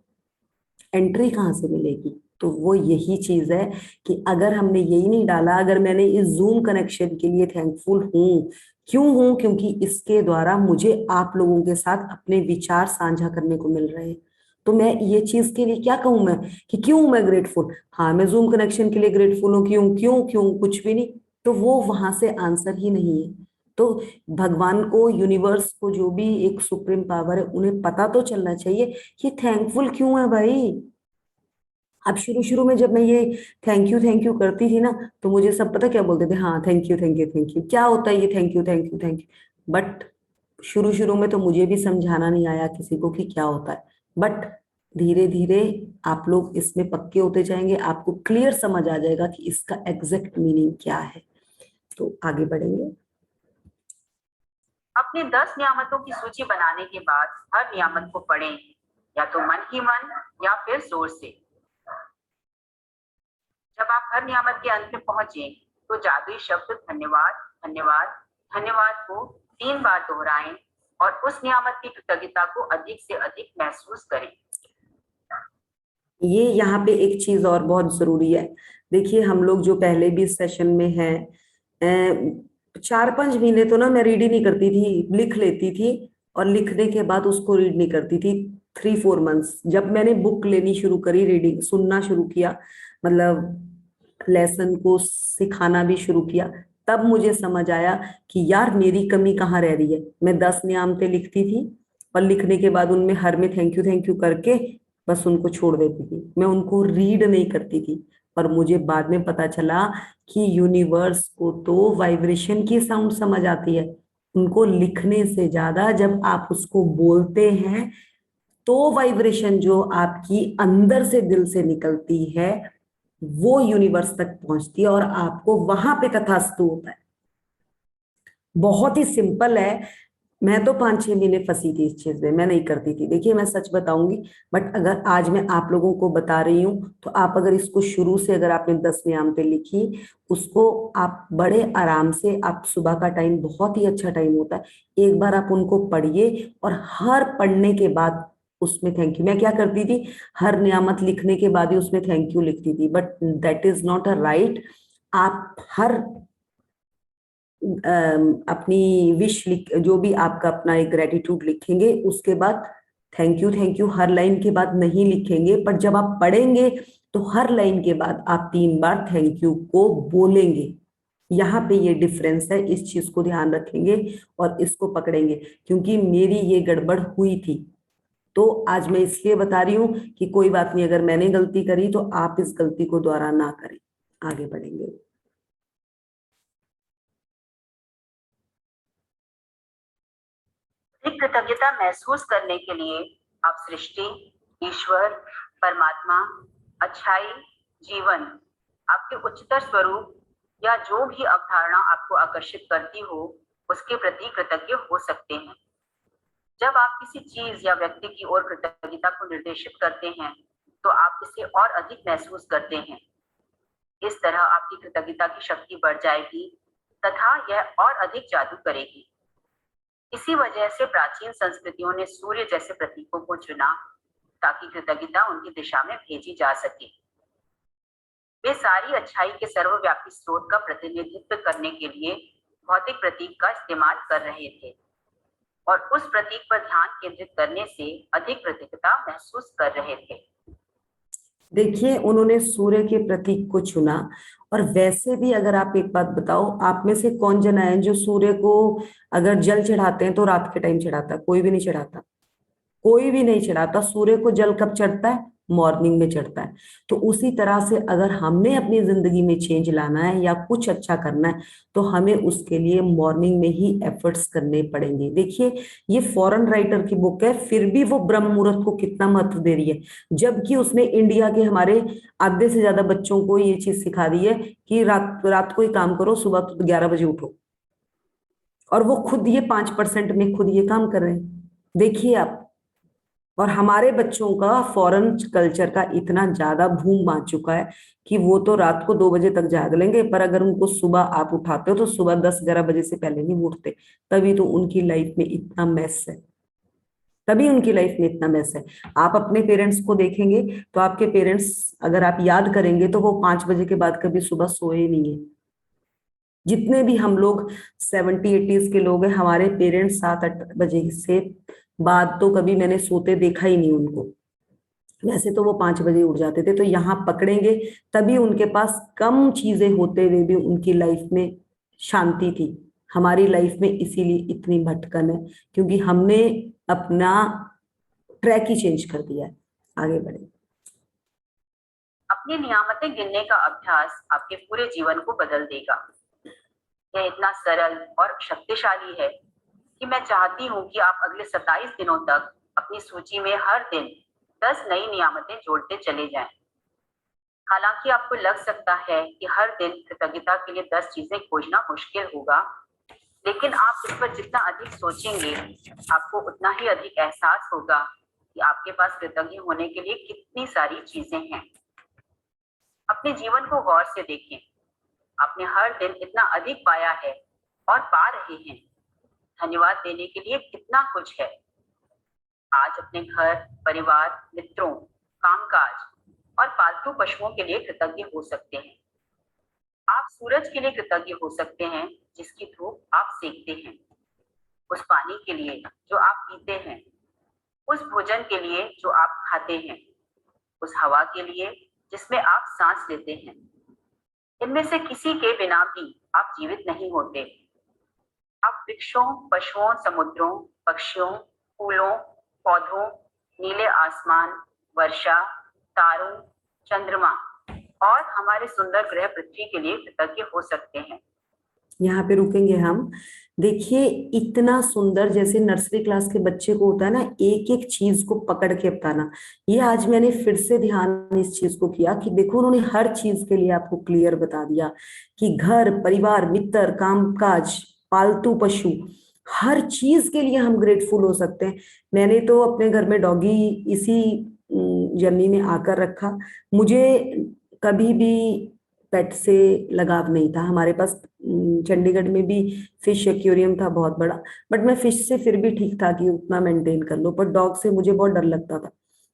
A: एंट्री कहाँ से मिलेगी। तो वो यही चीज है कि अगर हमने यही नहीं डाला, अगर मैंने इस जूम कनेक्शन के लिए थैंकफुल हूँ, क्यों हूँ, क्योंकि इसके द्वारा मुझे आप लोगों के साथ अपने विचार साझा करने को मिल रहे हैं। तो मैं ये चीज के लिए क्या कहूं मैं कि क्यों मैं ग्रेटफुल। हाँ मैं जूम कनेक्शन के लिए ग्रेटफुल हूँ, क्यों क्यों क्यों, कुछ भी नहीं। तो वो वहां से आंसर ही नहीं है। तो भगवान को, यूनिवर्स को, जो भी एक सुप्रीम पावर है, उन्हें पता तो चलना चाहिए कि थैंकफुल क्यों है भाई। अब शुरू शुरू में जब मैं ये थैंक यू करती थी ना, तो मुझे सब पता क्या बोलते थे, हाँ thank you thank you thank you, क्या होता है ये thank you thank you thank you. But शुरू शुरू में तो मुझे भी समझाना नहीं आया किसी को कि क्या होता है। बट धीरे धीरे आप लोग इसमें पक्के होते जाएंगे, आपको क्लियर समझ आ जाएगा कि इसका एग्जैक्ट मीनिंग क्या है। तो आगे बढ़ेंगे।
C: अपनी 10 नियामतों की सूची बनाने के बाद हर नियामत को पढ़ें, या तो मन ही मन या फिर जोर से। जब आप हर नियामत के अंत में पहुंचे तो जादुई शब्द धन्यवाद धन्यवाद धन्यवाद को 3 बार दोहराएं और उस नियामत की कृतज्ञता को अधिक से अधिक महसूस करें।
A: ये यहाँ पे एक चीज और बहुत जरूरी है। देखिए, हम लोग जो पहले भी सेशन में हैं, 4-5 महीने तो ना मैं रीड ही नहीं करती थी, लिख लेती थी और लिखने के बाद उसको रीड नहीं करती थी। 3-4 मंथ्स जब मैंने बुक लेनी शुरू करी, रीडिंग सुनना शुरू किया, मतलब लेसन को सिखाना भी शुरू किया, तब मुझे समझ आया कि यार मेरी कमी कहाँ रह रही है। मैं 10 नियामतें लिखती थी और लिखने के बाद उनमें हर में थैंक यू करके बस उनको छोड़ देती थी, मैं उनको रीड नहीं करती थी। और मुझे बाद में पता चला कि यूनिवर्स को तो वाइब्रेशन की साउंड समझ आती है। उनको लिखने से ज्यादा जब आप उसको बोलते हैं तो वाइब्रेशन जो आपकी अंदर से, दिल से निकलती है, वो यूनिवर्स तक पहुंचती है और आपको वहां पे तथास्तु होता है। बहुत ही सिंपल है। मैं तो 5-6 महीने फंसी थी इस चीज में, मैं नहीं करती थी। देखिए, मैं सच बताऊंगी, बट अगर आज मैं आप लोगों को बता रही हूँ तो आप अगर इसको शुरू से, अगर आपने 10 नियामतें लिखी, उसको आप बड़े आराम से, आप सुबह का टाइम बहुत ही अच्छा टाइम होता है, एक बार आप उनको पढ़िए और हर पढ़ने के बाद उसमें थैंक यू। मैं क्या करती थी, हर नियामत लिखने के बाद ही उसमें थैंक यू लिखती थी, but that is not a right. आप हर अपनी विश लिख, जो भी आपका अपना एक ग्रेटिट्यूड लिखेंगे, उसके बाद थैंक यू हर लाइन के बाद नहीं लिखेंगे, पर जब आप पढ़ेंगे तो हर लाइन के बाद आप 3 बार थैंक यू को बोलेंगे। यहाँ पे ये डिफरेंस है, इस चीज को ध्यान रखेंगे और इसको पकड़ेंगे, क्योंकि मेरी ये गड़बड़ हुई थी। तो आज मैं इसलिए बता रही हूँ कि कोई बात नहीं, अगर मैंने गलती करी तो आप इस गलती को दोबारा ना करें। आगे बढ़ेंगे।
C: अधिक कृतज्ञता महसूस करने के लिए आप सृष्टि, ईश्वर, परमात्मा, अच्छाई, जीवन, आपके उच्चतर स्वरूप या जो भी अवधारणा आपको आकर्षित करती हो, उसके प्रति कृतज्ञ हो सकते हैं। जब आप किसी चीज या व्यक्ति की ओर कृतज्ञता को निर्देशित करते हैं तो आप इसे और अधिक महसूस करते हैं। इस तरह आपकी कृतज्ञता की शक्ति बढ़ जाएगी तथा यह और अधिक जादू करेगी। इसी वजह से प्राचीन संस्कृतियों ने सूर्य जैसे प्रतीकों को चुना ताकि कृतज्ञता उनकी दिशा में भेजी जा सके। वे सारी अच्छाई के सर्वव्यापी स्रोत का प्रतिनिधित्व करने के लिए भौतिक प्रतीक का इस्तेमाल कर रहे थे और उस प्रतीक पर ध्यान केंद्रित करने से अधिक कृतज्ञता महसूस कर रहे थे।
A: देखिए, उन्होंने सूर्य के प्रतीक को चुना। और वैसे भी अगर आप एक बात बताओ, आप में से कौन जन है जो सूर्य को अगर जल चढ़ाते हैं तो रात के टाइम चढ़ाता है? कोई भी नहीं चढ़ाता, कोई भी नहीं चढ़ाता। सूर्य को जल कब चढ़ता है? मॉर्निंग में चढ़ता है। तो उसी तरह से अगर हमने अपनी जिंदगी में चेंज लाना है या कुछ अच्छा करना है तो हमें उसके लिए मॉर्निंग में ही एफर्ट्स करने पड़ेंगे। देखिए, ये फॉरेन राइटर की बुक है, फिर भी वो ब्रह्म मुहूर्त को कितना महत्व दे रही है, जबकि उसने इंडिया के हमारे आधे से ज्यादा बच्चों को ये चीज सिखा दी है कि रात रात को ही काम करो, सुबह तो 11 बजे उठो। और वो खुद ये 5% में खुद ये काम कर रहे हैं, देखिए आप। और हमारे बच्चों का फॉरेन कल्चर का इतना ज्यादा भूम बांध चुका है कि वो तो रात को 2 बजे तक जाग लेंगे, पर अगर उनको सुबह आप उठाते हो तो सुबह 10-11 बजे से पहले नहीं उठते। तभी तो उनकी लाइफ में इतना मैस है, तभी उनकी लाइफ में इतना मैस है। आप अपने पेरेंट्स को देखेंगे तो आपके पेरेंट्स, अगर आप याद करेंगे तो वो 5 बजे के बाद कभी सुबह सोए नहीं है। जितने भी हम लोग 70-80s के लोग हैं, हमारे पेरेंट्स 7-8 बजे से बाद तो कभी मैंने सोते देखा ही नहीं उनको। वैसे तो वो 5 बजे उठ जाते थे। तो यहाँ पकड़ेंगे, तभी उनके पास कम चीजें होते हुए भी उनकी लाइफ में शांति थी। हमारी लाइफ में इसीलिए इतनी भटकन है, क्योंकि हमने अपना ट्रैक ही चेंज कर दिया है। आगे बढ़े।
C: अपनी नियामतें गिनने का अभ्यास आपके पूरे जीवन को बदल देगा। यह इतना सरल और शक्तिशाली है कि मैं चाहती हूँ कि आप अगले 27 दिनों तक अपनी सूची में हर दिन 10 नई नियामतें जोड़ते चले जाएं। हालांकि आपको लग सकता है कि हर दिन कृतज्ञता के लिए 10 चीजें खोजना मुश्किल होगा, लेकिन आप इस पर जितना अधिक सोचेंगे, आपको उतना ही अधिक एहसास होगा कि आपके पास कृतज्ञ होने के लिए कितनी सारी चीजें हैं। अपने जीवन को गौर से देखें। आपने हर दिन इतना अधिक पाया है और पा रहे हैं। धन्यवाद देने के लिए कितना कुछ है। आज अपने घर, परिवार, मित्रों, कामकाज और पालतू पशुओं के लिए कृतज्ञ हो सकते हैं। आप सूरज के लिए कृतज्ञ हो सकते हैं जिसकी धूप आप सेकते हैं, उस पानी के लिए जो आप पीते हैं, उस भोजन के लिए जो आप खाते हैं, उस हवा के लिए जिसमें आप सांस लेते हैं। इनमें से किसी के बिना भी आप जीवित नहीं होते। आप वृक्षों, पशुओं, समुद्रों, पक्षियों, फूलों, पौधों, नीले आसमान, वर्षा, तारों, चंद्रमा और हमारे सुंदर ग्रह पृथ्वी के लिए कृतज्ञ हो सकते हैं।
A: यहाँ पे रुकेंगे हम। देखिए, इतना सुंदर, जैसे नर्सरी क्लास के बच्चे को होता है ना एक एक चीज को पकड़ के बताना, ये आज मैंने फिर से ध्यान इस चीज को किया कि देखो उन्होंने हर चीज के लिए आपको क्लियर बता दिया कि घर, परिवार, मित्र, कामकाज, पालतू पशु, हर चीज के लिए हम ग्रेटफुल हो सकते हैं। मैंने तो अपने घर में डॉगी इसी जर्नी में आकर रखा। मुझे कभी भी पेट से लगाव नहीं था। हमारे पास चंडीगढ़ में भी फिश एक्वेरियम था बहुत बड़ा, बट मैं फिश से फिर भी ठीक था कि उतना मेंटेन कर लो, पर डॉग से मुझे बहुत डर लगता था।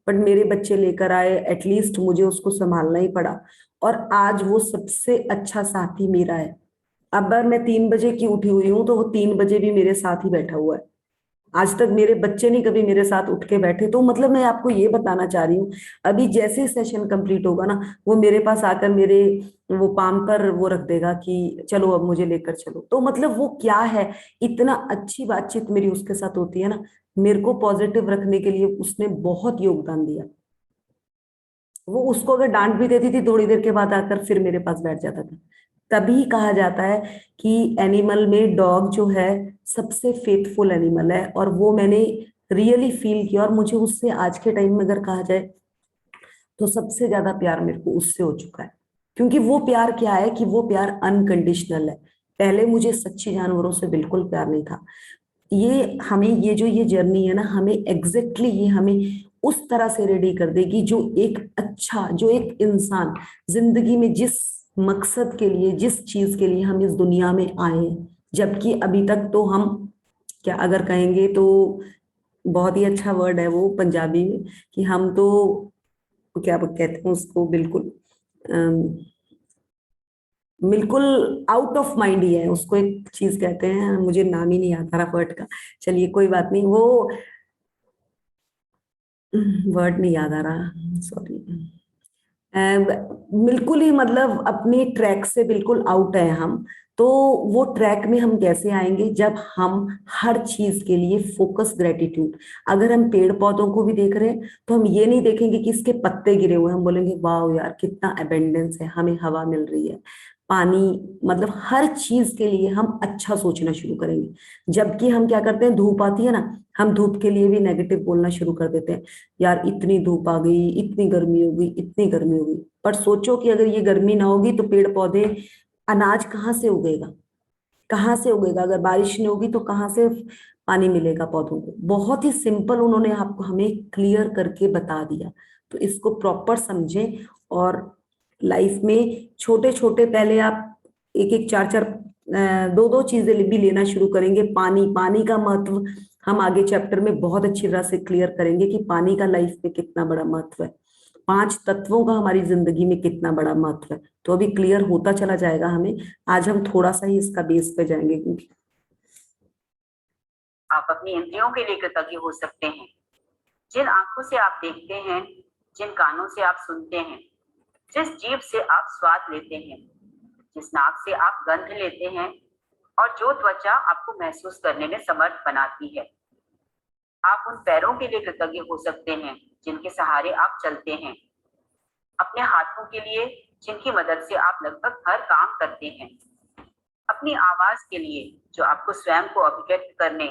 A: बट मेरे बच्चे लेकर आए, एटलीस्ट मुझे उसको संभालना ही पड़ा, और आज वो सबसे अच्छा साथी मेरा है। अब मैं 3 बजे की उठी हुई हूँ तो वो 3 बजे भी मेरे साथ ही बैठा हुआ है। आज तक मेरे बच्चे नहीं कभी मेरे साथ उठ के बैठे। तो मतलब मैं आपको ये बताना चाह रही हूँ, अभी जैसे सेशन कंप्लीट होगा ना, वो मेरे पास आकर मेरे वो पाम पर वो रख देगा कि चलो अब मुझे लेकर चलो। तो मतलब वो क्या है, इतना अच्छी बातचीत मेरी उसके साथ होती है ना, मेरे को पॉजिटिव रखने के लिए उसने बहुत योगदान दिया। वो उसको अगर डांट भी देती थी थोड़ी देर के बाद आकर फिर मेरे पास बैठ जाता था। तभी कहा जाता है कि एनिमल में डॉग जो है सबसे फेथफुल एनिमल है, और वो मैंने रियली फील किया। और मुझे उससे आज के टाइम में अगर कहा जाए तो सबसे ज्यादा प्यार मेरे को उससे हो चुका है। क्योंकि वो प्यार क्या है कि वो प्यार अनकंडीशनल है। पहले मुझे सच्ची जानवरों से बिल्कुल प्यार नहीं था। ये हमें, ये जो ये जर्नी है ना, हमें एग्जैक्टली ये हमें उस तरह से रेडी कर देगी जो एक अच्छा, जो एक इंसान जिंदगी में जिस मकसद के लिए, जिस चीज के लिए हम इस दुनिया में आए हैं। जबकि अभी तक तो हम, क्या अगर कहेंगे तो बहुत ही अच्छा वर्ड है वो पंजाबी में, कि हम तो क्या कहते हैं उसको, बिल्कुल बिल्कुल आउट ऑफ माइंड ही है उसको। एक चीज कहते हैं, मुझे नाम ही नहीं याद आ रहा वर्ड का, चलिए कोई बात नहीं, वो वर्ड नहीं याद आ रहा, सॉरी। बिल्कुल ही मतलब अपने ट्रैक से बिल्कुल आउट है हम। तो वो ट्रैक में हम कैसे आएंगे, जब हम हर चीज के लिए फोकस ग्रेटिट्यूड। अगर हम पेड़ पौधों को भी देख रहे हैं तो हम ये नहीं देखेंगे कि इसके पत्ते गिरे हुए हैं, हम बोलेंगे वाह यार कितना अबेंडेंस है, हमें हवा मिल रही है, पानी, मतलब हर चीज के लिए हम अच्छा सोचना शुरू करेंगे। जबकि हम क्या करते हैं, धूप आती है ना, हम धूप के लिए भी नेगेटिव बोलना शुरू कर देते हैं, यार इतनी धूप आ गई, इतनी गर्मी हो गई, इतनी गर्मी हो गई। पर सोचो कि अगर ये गर्मी ना होगी तो पेड़ पौधे, अनाज कहाँ से उगेगा, कहाँ से उगेगा? अगर बारिश नहीं होगी तो कहाँ से पानी मिलेगा पौधों को? बहुत ही सिंपल उन्होंने आपको, हमें क्लियर करके बता दिया। तो इसको प्रॉपर समझें, और लाइफ में छोटे छोटे, पहले आप एक एक चार चार दो दो चीजें भी लेना शुरू करेंगे। पानी, पानी का महत्व हम आगे चैप्टर में बहुत अच्छी तरह से क्लियर करेंगे कि पानी का लाइफ में कितना बड़ा महत्व है, 5 तत्वों का हमारी जिंदगी में कितना बड़ा महत्व है। तो अभी क्लियर होता चला जाएगा हमें। आज हम थोड़ा सा ही इसका बेस पे जाएंगे, क्योंकि
C: आप अपनी इंद्रियों के लिए कृतज्ञ हो सकते हैं। जिन आंखों से आप देखते हैं, जिन कानों से आप सुनते हैं, जिस जीभ से आप स्वाद लेते हैं, जिस नाक से आप गंध लेते हैं, और जो त्वचा आपको महसूस करने में समर्थ बनाती है। आप उन पैरों के लिए कृतज्ञ हो सकते हैं जिनके सहारे आप चलते हैं, अपने हाथों के लिए जिनकी मदद से आप लगभग हर काम करते हैं, अपनी आवाज के लिए जो आपको स्वयं को अभिव्यक्त करने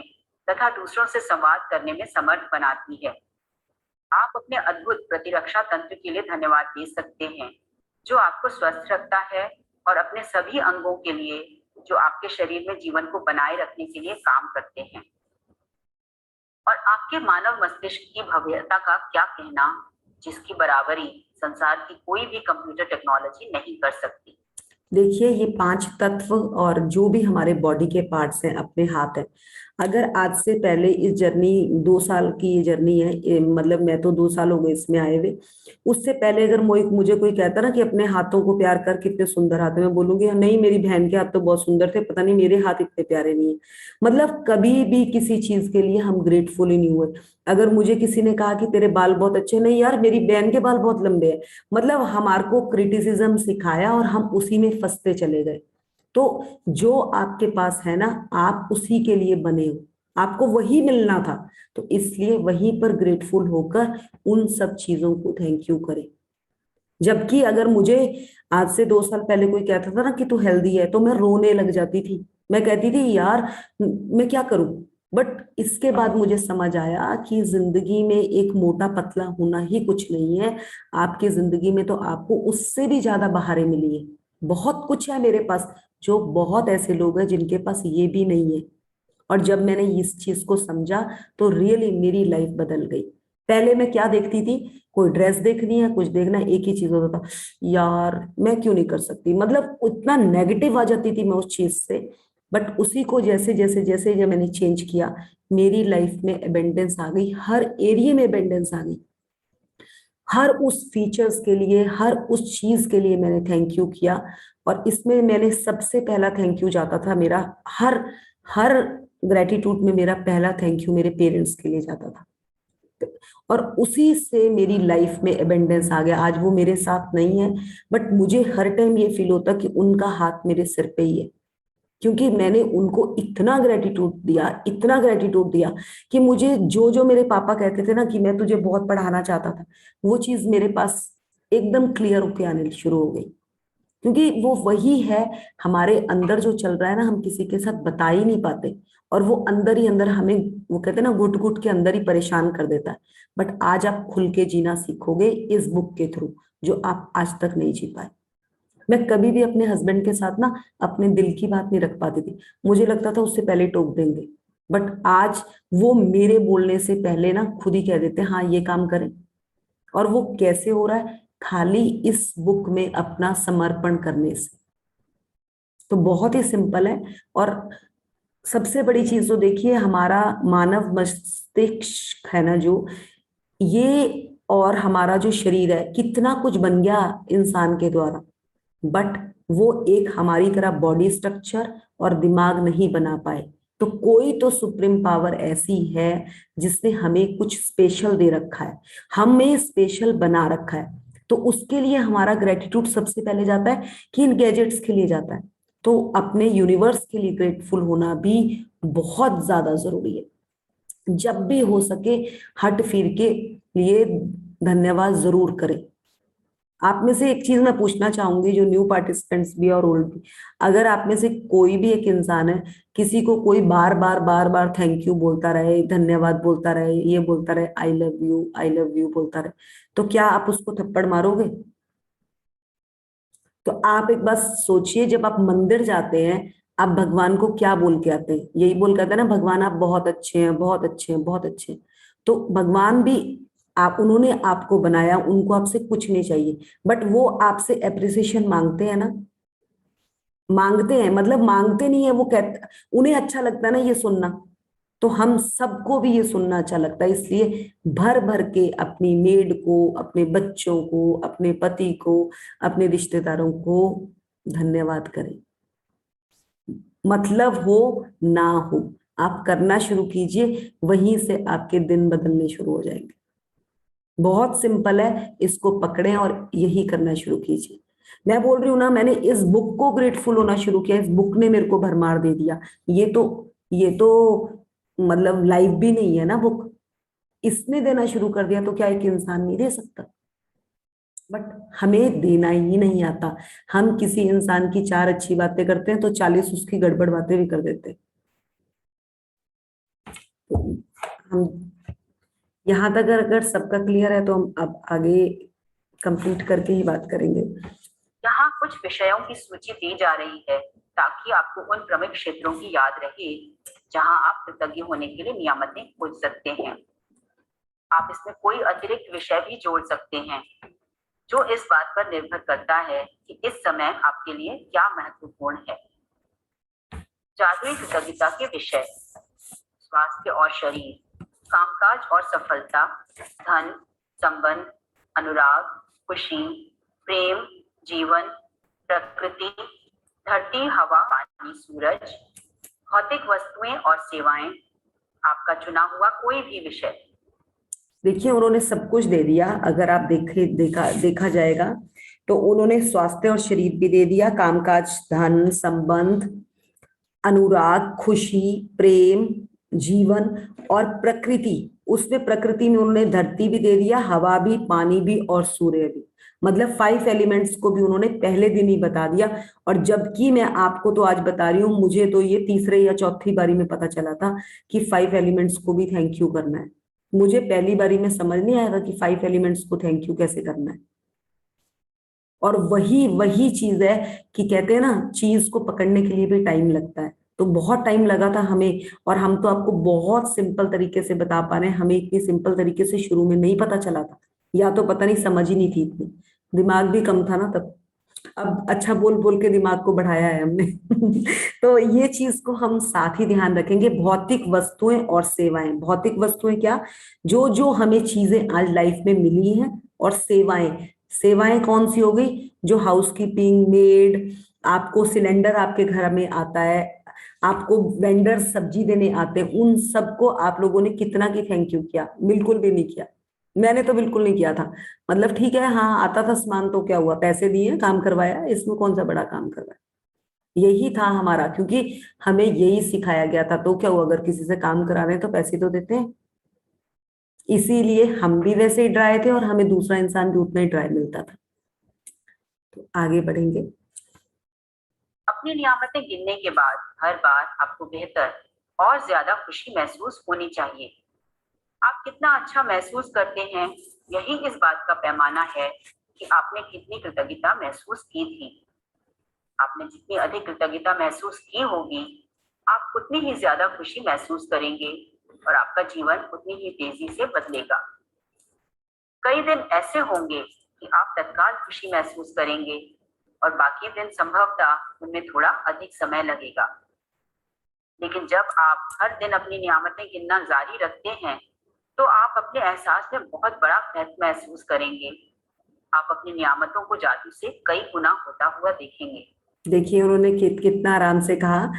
C: तथा दूसरों से संवाद करने में समर्थ बनाती है। आप अपने अद्भुत प्रतिरक्षा तंत्र के लिए धन्यवाद दे सकते हैं जो आपको स्वस्थ रखता है, और अपने सभी अंगों के लिए जो आपके शरीर में जीवन को बनाए रखने के लिए काम करते हैं। और आपके मानव मस्तिष्क की भव्यता का क्या कहना, जिसकी बराबरी संसार की कोई भी कंप्यूटर टेक्नोलॉजी नहीं कर सकती।
A: देखिए, ये 5 तत्व और जो भी हमारे बॉडी के पार्ट्स हैं अपने हाथ हैं। अगर आज से पहले इस जर्नी 2 साल की ये जर्नी है, मतलब मैं तो 2 साल हो गए इसमें आए हुए। उससे पहले अगर मुझे कोई कहता ना कि अपने हाथों को प्यार कर, कितने सुंदर हाथ है, मैं बोलूंगी नहीं, मेरी बहन के हाथ तो बहुत सुंदर थे, पता नहीं मेरे हाथ इतने प्यारे नहीं है। मतलब कभी भी किसी चीज के लिए हम ग्रेटफुल ही नहीं हुए। अगर मुझे किसी ने कहा कि तेरे बाल बहुत अच्छे, नहीं यार मेरी बहन के बाल बहुत लंबे हैं। मतलब हमारे को क्रिटिसिज्म सिखाया और हम उसी में फंसते चले गए। तो जो आपके पास है ना, आप उसी के लिए बने हो, आपको वही मिलना था। तो इसलिए वहीं पर ग्रेटफुल होकर उन सब चीजों को थैंक यू करें। जबकि अगर मुझे आज से 2 साल पहले कोई कहता था ना कि तू हेल्दी है, तो मैं रोने लग जाती थी। मैं कहती थी यार मैं क्या करूं। बट इसके बाद मुझे समझ आया कि जिंदगी में एक मोटा पतला होना ही कुछ नहीं है। आपकी जिंदगी में तो आपको उससे भी ज्यादा बहारें मिली है। बहुत कुछ है मेरे पास, जो बहुत ऐसे लोग हैं जिनके पास ये भी नहीं है। और जब मैंने इस चीज को समझा तो रियली मेरी लाइफ बदल गई। पहले मैं क्या देखती थी, कोई ड्रेस देखनी है, कुछ देखना है, एक ही चीज होता था, यार मैं क्यों नहीं कर सकती। मतलब इतना नेगेटिव आ जाती थी मैं उस चीज से। बट उसी को जैसे जैसे जैसे जब मैंने चेंज किया, मेरी लाइफ में एबेंडेंस आ गई, हर एरिया में एबेंडेंस आ गई। हर उस फीचर्स के लिए, हर उस चीज के लिए मैंने थैंक यू किया। और इसमें मैंने सबसे पहला थैंक यू जाता था मेरा, हर हर ग्रेटिट्यूड में मेरा पहला थैंक यू मेरे पेरेंट्स के लिए जाता था। और उसी से मेरी लाइफ में एबेंडेंस आ गया। आज वो मेरे साथ नहीं है, बट मुझे हर टाइम ये फील होता कि उनका हाथ मेरे सिर पे ही है, क्योंकि मैंने उनको इतना ग्रेटिट्यूड दिया, इतना ग्रेटिट्यूड दिया कि मुझे जो जो मेरे पापा कहते थे ना कि मैं तुझे बहुत पढ़ाना चाहता था, वो चीज मेरे पास एकदम क्लियर होके आने शुरू हो गई। क्योंकि वो वही है, हमारे अंदर जो चल रहा है ना, हम किसी के साथ बता ही नहीं पाते। और वो अंदर ही अंदर हमें, वो कहते हैं ना, घुट घुट के अंदर ही परेशान कर देता है। बट आज आप खुल के जीना सीखोगे इस बुक के थ्रू, जो आप आज तक नहीं जी पाए। मैं कभी भी अपने हस्बैंड के साथ ना अपने दिल की बात नहीं रख पाती थी। मुझे लगता था उससे पहले टोक देंगे। बट आज वो मेरे बोलने से पहले ना खुद ही कह देते हैं हाँ ये काम करें। और वो कैसे हो रहा है, खाली इस बुक में अपना समर्पण करने से। तो बहुत ही सिंपल है। और सबसे बड़ी चीज तो देखिए, हमारा मानव मस्तिष्क है ना जो, ये और हमारा जो शरीर है, कितना कुछ बन गया इंसान के द्वारा। बट वो एक हमारी तरह बॉडी स्ट्रक्चर और दिमाग नहीं बना पाए। तो कोई तो सुप्रीम पावर ऐसी है जिसने हमें कुछ स्पेशल दे रखा है, हमें स्पेशल बना रखा है। तो उसके लिए हमारा ग्रेटिट्यूड सबसे पहले जाता है कि इन गैजेट्स के लिए जाता है। तो अपने यूनिवर्स के लिए ग्रेटफुल होना भी बहुत ज्यादा जरूरी है। जब भी हो सके हट फिर के लिए धन्यवाद जरूर करें। आप में से एक चीज मैं पूछना चाहूंगी, जो न्यू पार्टिसिपेंट्स भी और ओल्ड भी, अगर आप में से कोई भी एक इंसान है, किसी को कोई बार बार बार बार थैंक यू बोलता रहे, धन्यवाद बोलता रहे, ये बोलता रहे आई लव यू बोलता रहे, तो क्या आप उसको थप्पड़ मारोगे? तो आप एक बार सोचिए, जब आप मंदिर जाते हैं, आप भगवान को क्या बोल के आते हैं? यही बोल के आते हैं ना, भगवान आप बहुत अच्छे हैं, बहुत अच्छे हैं, बहुत अच्छे हैं। तो भगवान भी, आप, उन्होंने आपको बनाया, उनको आपसे कुछ नहीं चाहिए, बट वो आपसे एप्रिसिएशन मांगते हैं ना। मांगते हैं, मतलब मांगते नहीं है, वो कहते, उन्हें अच्छा लगता है ना ये सुनना। तो हम सबको भी ये सुनना अच्छा लगता है, इसलिए भर भर के अपनी मेड को, अपने बच्चों को, अपने पति को, अपने रिश्तेदारों को धन्यवाद करें। मतलब हो ना हो, आप करना शुरू कीजिए, वहीं से आपके दिन बदलने शुरू हो जाएंगे। बहुत सिंपल है, इसको पकड़ें और यही करना शुरू कीजिए। मैं बोल रही हूँ ना, मैंने इस बुक को ग्रेटफुल होना शुरू किया, इस बुक ने मेरे को भरमार दे दिया। ये तो मतलब लाइफ भी नहीं है ना बुक, इसने देना शुरू कर दिया, तो क्या एक इंसान नहीं दे सकता? बट हमें देना ही नहीं आता। हम किसी इंसान की 4 अच्छी बातें करते हैं तो 40 उसकी गड़बड़ बातें भी कर देते हैं। तो हम यहाँ तक अगर सबका क्लियर है तो हम अब आगे कंप्लीट करके ही बात करेंगे।
C: यहाँ कुछ विषयों की सूची दी जा रही है ताकि आपको उन प्रमुख क्षेत्रों की याद रहे जहां आप कृतज्ञ होने के लिए नियामतें खोज सकते हैं। आप इसमें कोई अतिरिक्त विषय भी जोड़ सकते हैं जो इस बात पर निर्भर करता है कि इस समय आपके लिए क्या महत्वपूर्ण है। जादुई कृतज्ञता के विषय: स्वास्थ्य और शरीर, कामकाज और सफलता, धन, संबंध, अनुराग, खुशी, प्रेम, जीवन, प्रकृति, धरती, हवा, पानी, सूरज, भौतिक वस्तुएं और सेवाएं, आपका चुना हुआ कोई भी विषय।
A: देखिए उन्होंने सब कुछ दे दिया। अगर आप देखा जाएगा तो उन्होंने स्वास्थ्य और शरीर भी दे दिया, कामकाज, धन, संबंध, अनुराग, खुशी, प्रेम, जीवन और प्रकृति। उसमें प्रकृति में उन्होंने धरती भी दे दिया, हवा भी, पानी भी और सूर्य भी। मतलब 5 एलिमेंट्स को भी उन्होंने पहले दिन ही बता दिया। और जबकि मैं आपको तो आज बता रही हूँ, मुझे तो ये तीसरे या चौथी बारी में पता चला था कि 5 एलिमेंट्स को भी थैंक यू करना है। मुझे पहली बारी में समझ नहीं आया था कि 5 एलिमेंट्स को थैंक यू कैसे करना है। और वही चीज है कि कहते हैं ना, चीज को पकड़ने के लिए भी टाइम लगता है। तो बहुत टाइम लगा था हमें, और हम तो आपको बहुत सिंपल तरीके से बता पा रहे हैं। हमें इतनी सिंपल तरीके से शुरू में नहीं पता चला था, या तो पता नहीं समझ ही नहीं थी इतनी, दिमाग भी कम था ना तब। अब अच्छा बोल बोल के दिमाग को बढ़ाया है हमने। तो ये चीज को हम साथ ही ध्यान रखेंगे। भौतिक वस्तुएं और सेवाएं। भौतिक वस्तुएं क्या? जो जो हमें चीजें आज लाइफ में मिली हैं। और सेवाएं, सेवाएं कौन सी हो गई? जो हाउसकीपिंग, मेड, आपको सिलेंडर आपके घर में आता है, आपको वेंडर सब्जी देने आते हैं, उन सबको आप लोगों ने कितना की थैंक यू किया? बिल्कुल भी नहीं किया। मैंने तो बिल्कुल नहीं किया था। मतलब ठीक है, हाँ आता था सामान तो क्या हुआ, पैसे दिए, काम करवाया, इसमें कौन सा बड़ा काम करवाया। यही था हमारा, क्योंकि हमें यही सिखाया गया था। तो क्या हुआ, अगर किसी से काम करा रहे हैं तो पैसे तो देते हैं। इसीलिए हम भी वैसे ही ड्राई थे और हमें दूसरा इंसान भी उतना ही ड्राई मिलता था। तो आगे बढ़ेंगे।
C: अपनी नियामतें गिनने के बाद हर बार आपको बेहतर और ज्यादा खुशी महसूस होनी चाहिए। आप कितना अच्छा महसूस करते हैं, यही इस बात का पैमाना है कि आपने कितनी कृतज्ञता महसूस की थी। आपने जितनी अधिक कृतज्ञता महसूस की होगी, आप उतनी ही ज्यादा खुशी महसूस करेंगे और आपका जीवन उतनी ही तेजी से बदलेगा। कई दिन ऐसे होंगे कि आप तत्काल खुशी महसूस करेंगे और बाकी दिन संभवतः उनमें थोड़ा अधिक समय लगेगा। लेकिन जब आप हर दिन अपनी नियामतें गिनना जारी रखते हैं तो आप अपने एहसास में बहुत बड़ा महत्व महसूस करेंगे। आप अपनी नियामतों को जादू से कई गुना होता हुआ देखेंगे।
A: देखिए उन्होंने कितना आराम से कहा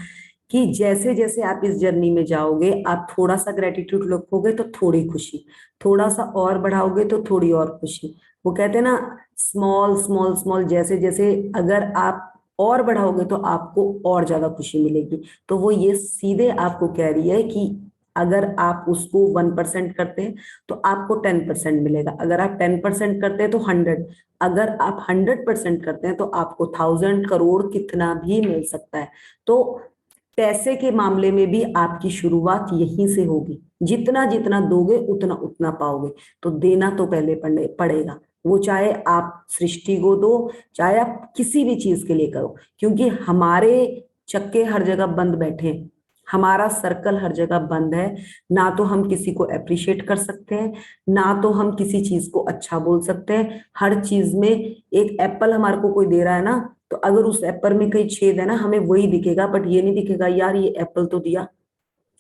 A: कि जैसे जैसे आप इस जर्नी में जाओगे, आप थोड़ा सा ग्रेटिट्यूड रखोगे तो थोड़ी खुशी, थोड़ा सा और बढ़ाओगे तो थोड़ी और खुशी। वो कहते हैं ना, स्मॉल स्मॉल स्मॉल, जैसे जैसे अगर आप और बढ़ाओगे तो आपको और ज्यादा खुशी मिलेगी। तो वो ये सीधे आपको कह रही है कि अगर आप उसको 1% करते हैं तो आपको 10% मिलेगा। अगर आप 10% करते हैं तो 100, अगर आप 100% करते हैं तो आपको 1000 करोड़ कितना भी मिल सकता है। तो पैसे के मामले में भी आपकी शुरुआत यहीं से होगी। जितना जितना दोगे उतना उतना पाओगे। तो देना तो पहले पड़ेगा, वो चाहे आप सृष्टि को दो, चाहे आप किसी भी चीज के लिए करो। क्योंकि हमारे चक्के हर जगह बंद बैठे हैं, हमारा सर्कल हर जगह बंद है। ना तो हम किसी को अप्रिशिएट कर सकते हैं, ना तो हम किसी चीज को अच्छा बोल सकते हैं। हर चीज में एक एप्पल हमारे को कोई दे रहा है ना, तो अगर उस एप्पल में कहीं छेद है ना, हमें वही दिखेगा, बट ये नहीं दिखेगा यार ये एप्पल तो दिया।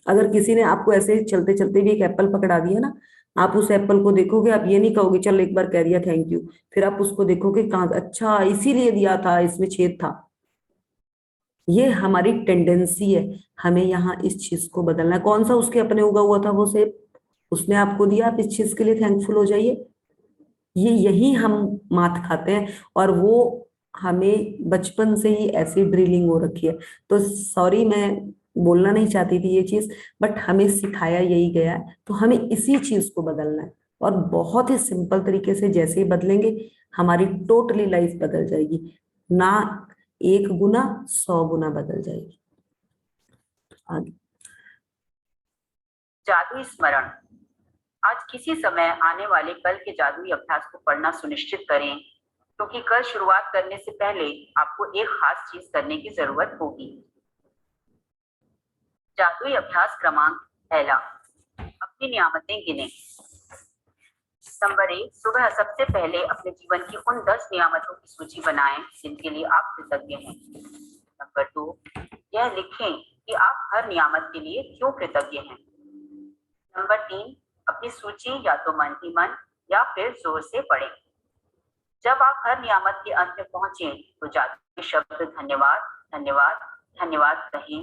A: अगर किसी ने आपको ऐसे चलते चलते भी एक एप्पल पकड़ा दिया ना, आप उस एप्पल को देखोगे, आप ये नहीं कहोगे चल एक बार कह दिया थैंक यू, फिर आप उसको देखोगे कहाँ, अच्छा इसीलिए दिया था, इसमें छेद था। ये हमारी टेंडेंसी है। हमें यहाँ इस चीज को बदलना है। कौन सा उसके अपने उगा हुआ था वो सेब, उसने आपको दिया, आप इस चीज के लिए थैंकफुल हो जाइए। ये यही हम मात खाते हैं। और वो हमें बचपन से ही ऐसी ड्रिलिंग हो रखी है। तो सॉरी, मैं बोलना नहीं चाहती थी ये चीज, बट हमें सिखाया यही गया है, तो हमें इसी चीज को बदलना है। और बहुत ही सिंपल तरीके से जैसे ही बदलेंगे, हमारी टोटली लाइफ बदल जाएगी। ना 1 गुना 100 गुना बदल जाएगी। आगे।
C: जादुई स्मरण। आज किसी समय आने वाले कल के जादुई अभ्यास को पढ़ना सुनिश्चित करें, क्योंकि कल शुरुआत करने से पहले आपको एक खास चीज करने की जरूरत होगी। जादुई अभ्यास क्रमांक पहला, अपनी नियामतें गिने। नंबर 1, सुबह सबसे पहले अपने जीवन की उन 10 नियामतों की सूची बनाएं जिनके लिए आप कृतज्ञ हैं। नंबर 2, यह लिखें कि आप हर नियामत के लिए क्यों कृतज्ञ हैं। नंबर 3, अपनी सूची या तो मन ही मन या फिर जोर से पढ़ें। जब आप हर नियामत के अंत में पहुंचे तो जादुई शब्द धन्यवाद धन्यवाद धन्यवाद कहें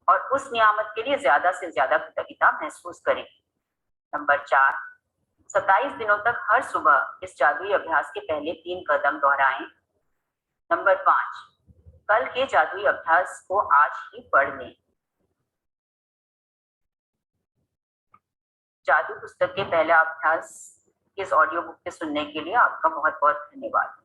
C: और उस नियामत के लिए ज्यादा से ज्यादा कृतज्ञता महसूस करें। नंबर 4, 27 दिनों तक हर सुबह इस जादुई अभ्यास के पहले 3 कदम दोहराएं। नंबर 5, कल के जादुई अभ्यास को आज ही पढ़ लें। जादू पुस्तक के पहला अभ्यास इस ऑडियो बुक के सुनने के लिए आपका बहुत बहुत धन्यवाद।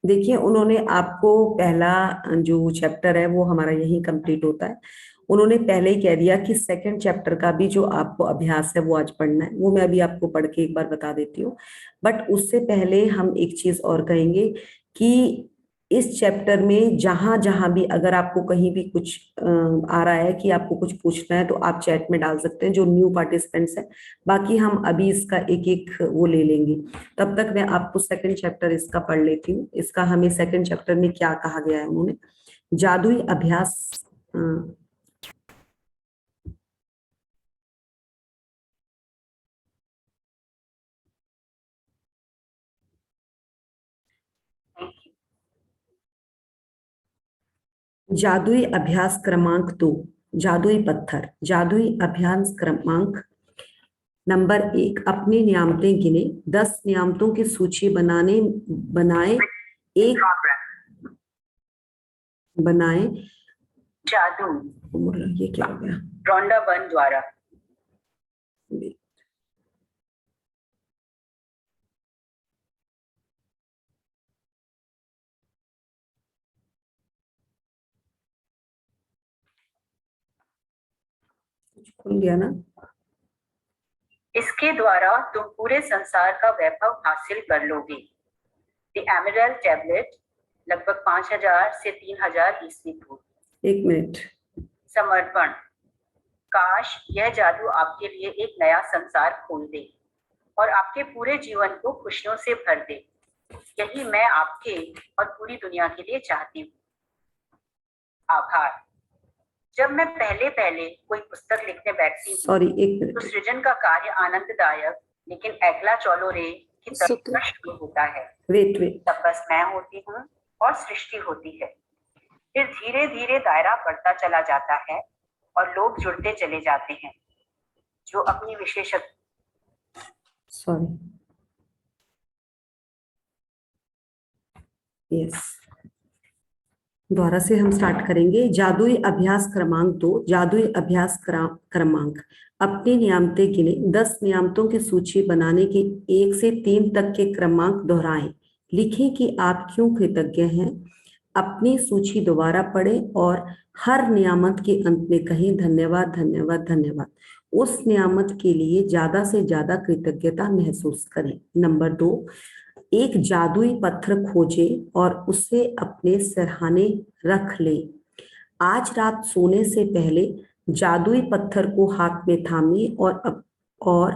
A: देखिए, उन्होंने आपको पहला जो चैप्टर है वो हमारा यही कंप्लीट होता है। उन्होंने पहले ही कह दिया कि सेकंड चैप्टर का भी जो आपको अभ्यास है वो आज पढ़ना है। वो मैं अभी आपको पढ़ के एक बार बता देती हूँ, बट उससे पहले हम एक चीज और कहेंगे कि इस चैप्टर में जहां जहां भी अगर आपको कहीं भी कुछ आ रहा है कि आपको कुछ पूछना है, तो आप चैट में डाल सकते हैं, जो न्यू पार्टिसिपेंट्स है। बाकी हम अभी इसका एक एक वो ले लेंगे। तब तक मैं आपको सेकंड चैप्टर इसका पढ़ लेती हूँ। इसका हमें सेकंड चैप्टर में क्या कहा गया है। उन्होंने जादुई अभ्यास जादुई अभ्यास क्रमांक 2, जादुई पत्थर। जादुई अभ्यास क्रमांक नंबर 1, अपनी नियामतें गिने। 10 नियामतों की सूची बनाए
C: जादू।
A: ये क्या हो गया?
C: रोंडा वन द्वारा।
A: खुल गया ना?
C: इसके द्वारा तुम पूरे संसार का वैभव हासिल कर लोगे। द एमरल्ड टैबलेट, लगभग 5000 से 3000 ईस्वी पूर्व।
A: 1 मिनट।
C: समर्पण। काश यह जादू आपके लिए एक नया संसार खोल दे और आपके पूरे जीवन को खुशियों से भर दे। यही मैं आपके और पूरी दुनिया के लिए चाहती हूँ। आभार। जब मैं पहले कोई पुस्तक लिखने बैठती हूँ तो सृजन का कार्य आनंददायक लेकिन अगला चौलो रे की तरह शुरू होता है। तब बस मैं होती हूँ और सृष्टि होती है। फिर धीरे धीरे दायरा बढ़ता चला जाता है और लोग जुड़ते चले जाते हैं जो अपनी
A: दोबारा से हम स्टार्ट करेंगे। जादुई अभ्यास क्रमांक 2, जादुई अभ्यास क्रमांक। अपनी नियामतें गिने। 10 नियामतों की सूची बनाने के 1 से 3 तक के क्रमांक दोहराएं। लिखें कि आप क्यों कृतज्ञ हैं। अपनी सूची दोबारा पढ़ें और हर नियामत के अंत में कहें धन्यवाद धन्यवाद धन्यवाद। उस नियामत के लिए ज्यादा से ज्यादा कृतज्ञता महसूस करें। नंबर 2, एक जादुई पत्थर खोजे और उसे अपने सिरहाने रख ले। आज रात सोने से पहले जादुई पत्थर को हाथ में थामिए और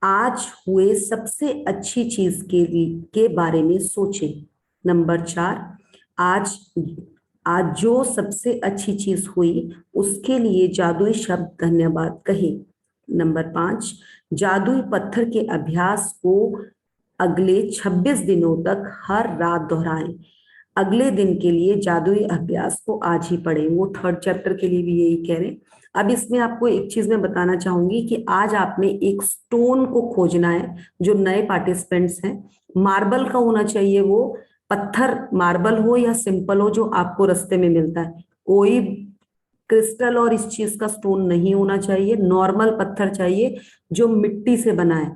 A: आज हुए सबसे अच्छी चीज के बारे में सोचें। नंबर 4, आज जो सबसे अच्छी चीज हुई उसके लिए जादुई शब्द धन्यवाद कहें। नंबर 5, जादुई पत्थर के अभ्यास को अगले 26 दिनों तक हर रात दोहराएं। अगले दिन के लिए जादुई अभ्यास को आज ही पढ़ें। वो थर्ड चैप्टर के लिए भी यही कह रहे हैं। अब इसमें आपको एक चीज मैं बताना चाहूंगी कि आज आपने एक स्टोन को खोजना है। जो नए पार्टिसिपेंट्स हैं, मार्बल का होना चाहिए वो, पत्थर मार्बल हो या सिंपल हो जो आपको रास्ते में मिलता है, कोई क्रिस्टल और इस चीज का स्टोन नहीं होना चाहिए, नॉर्मल पत्थर चाहिए जो मिट्टी से बना है,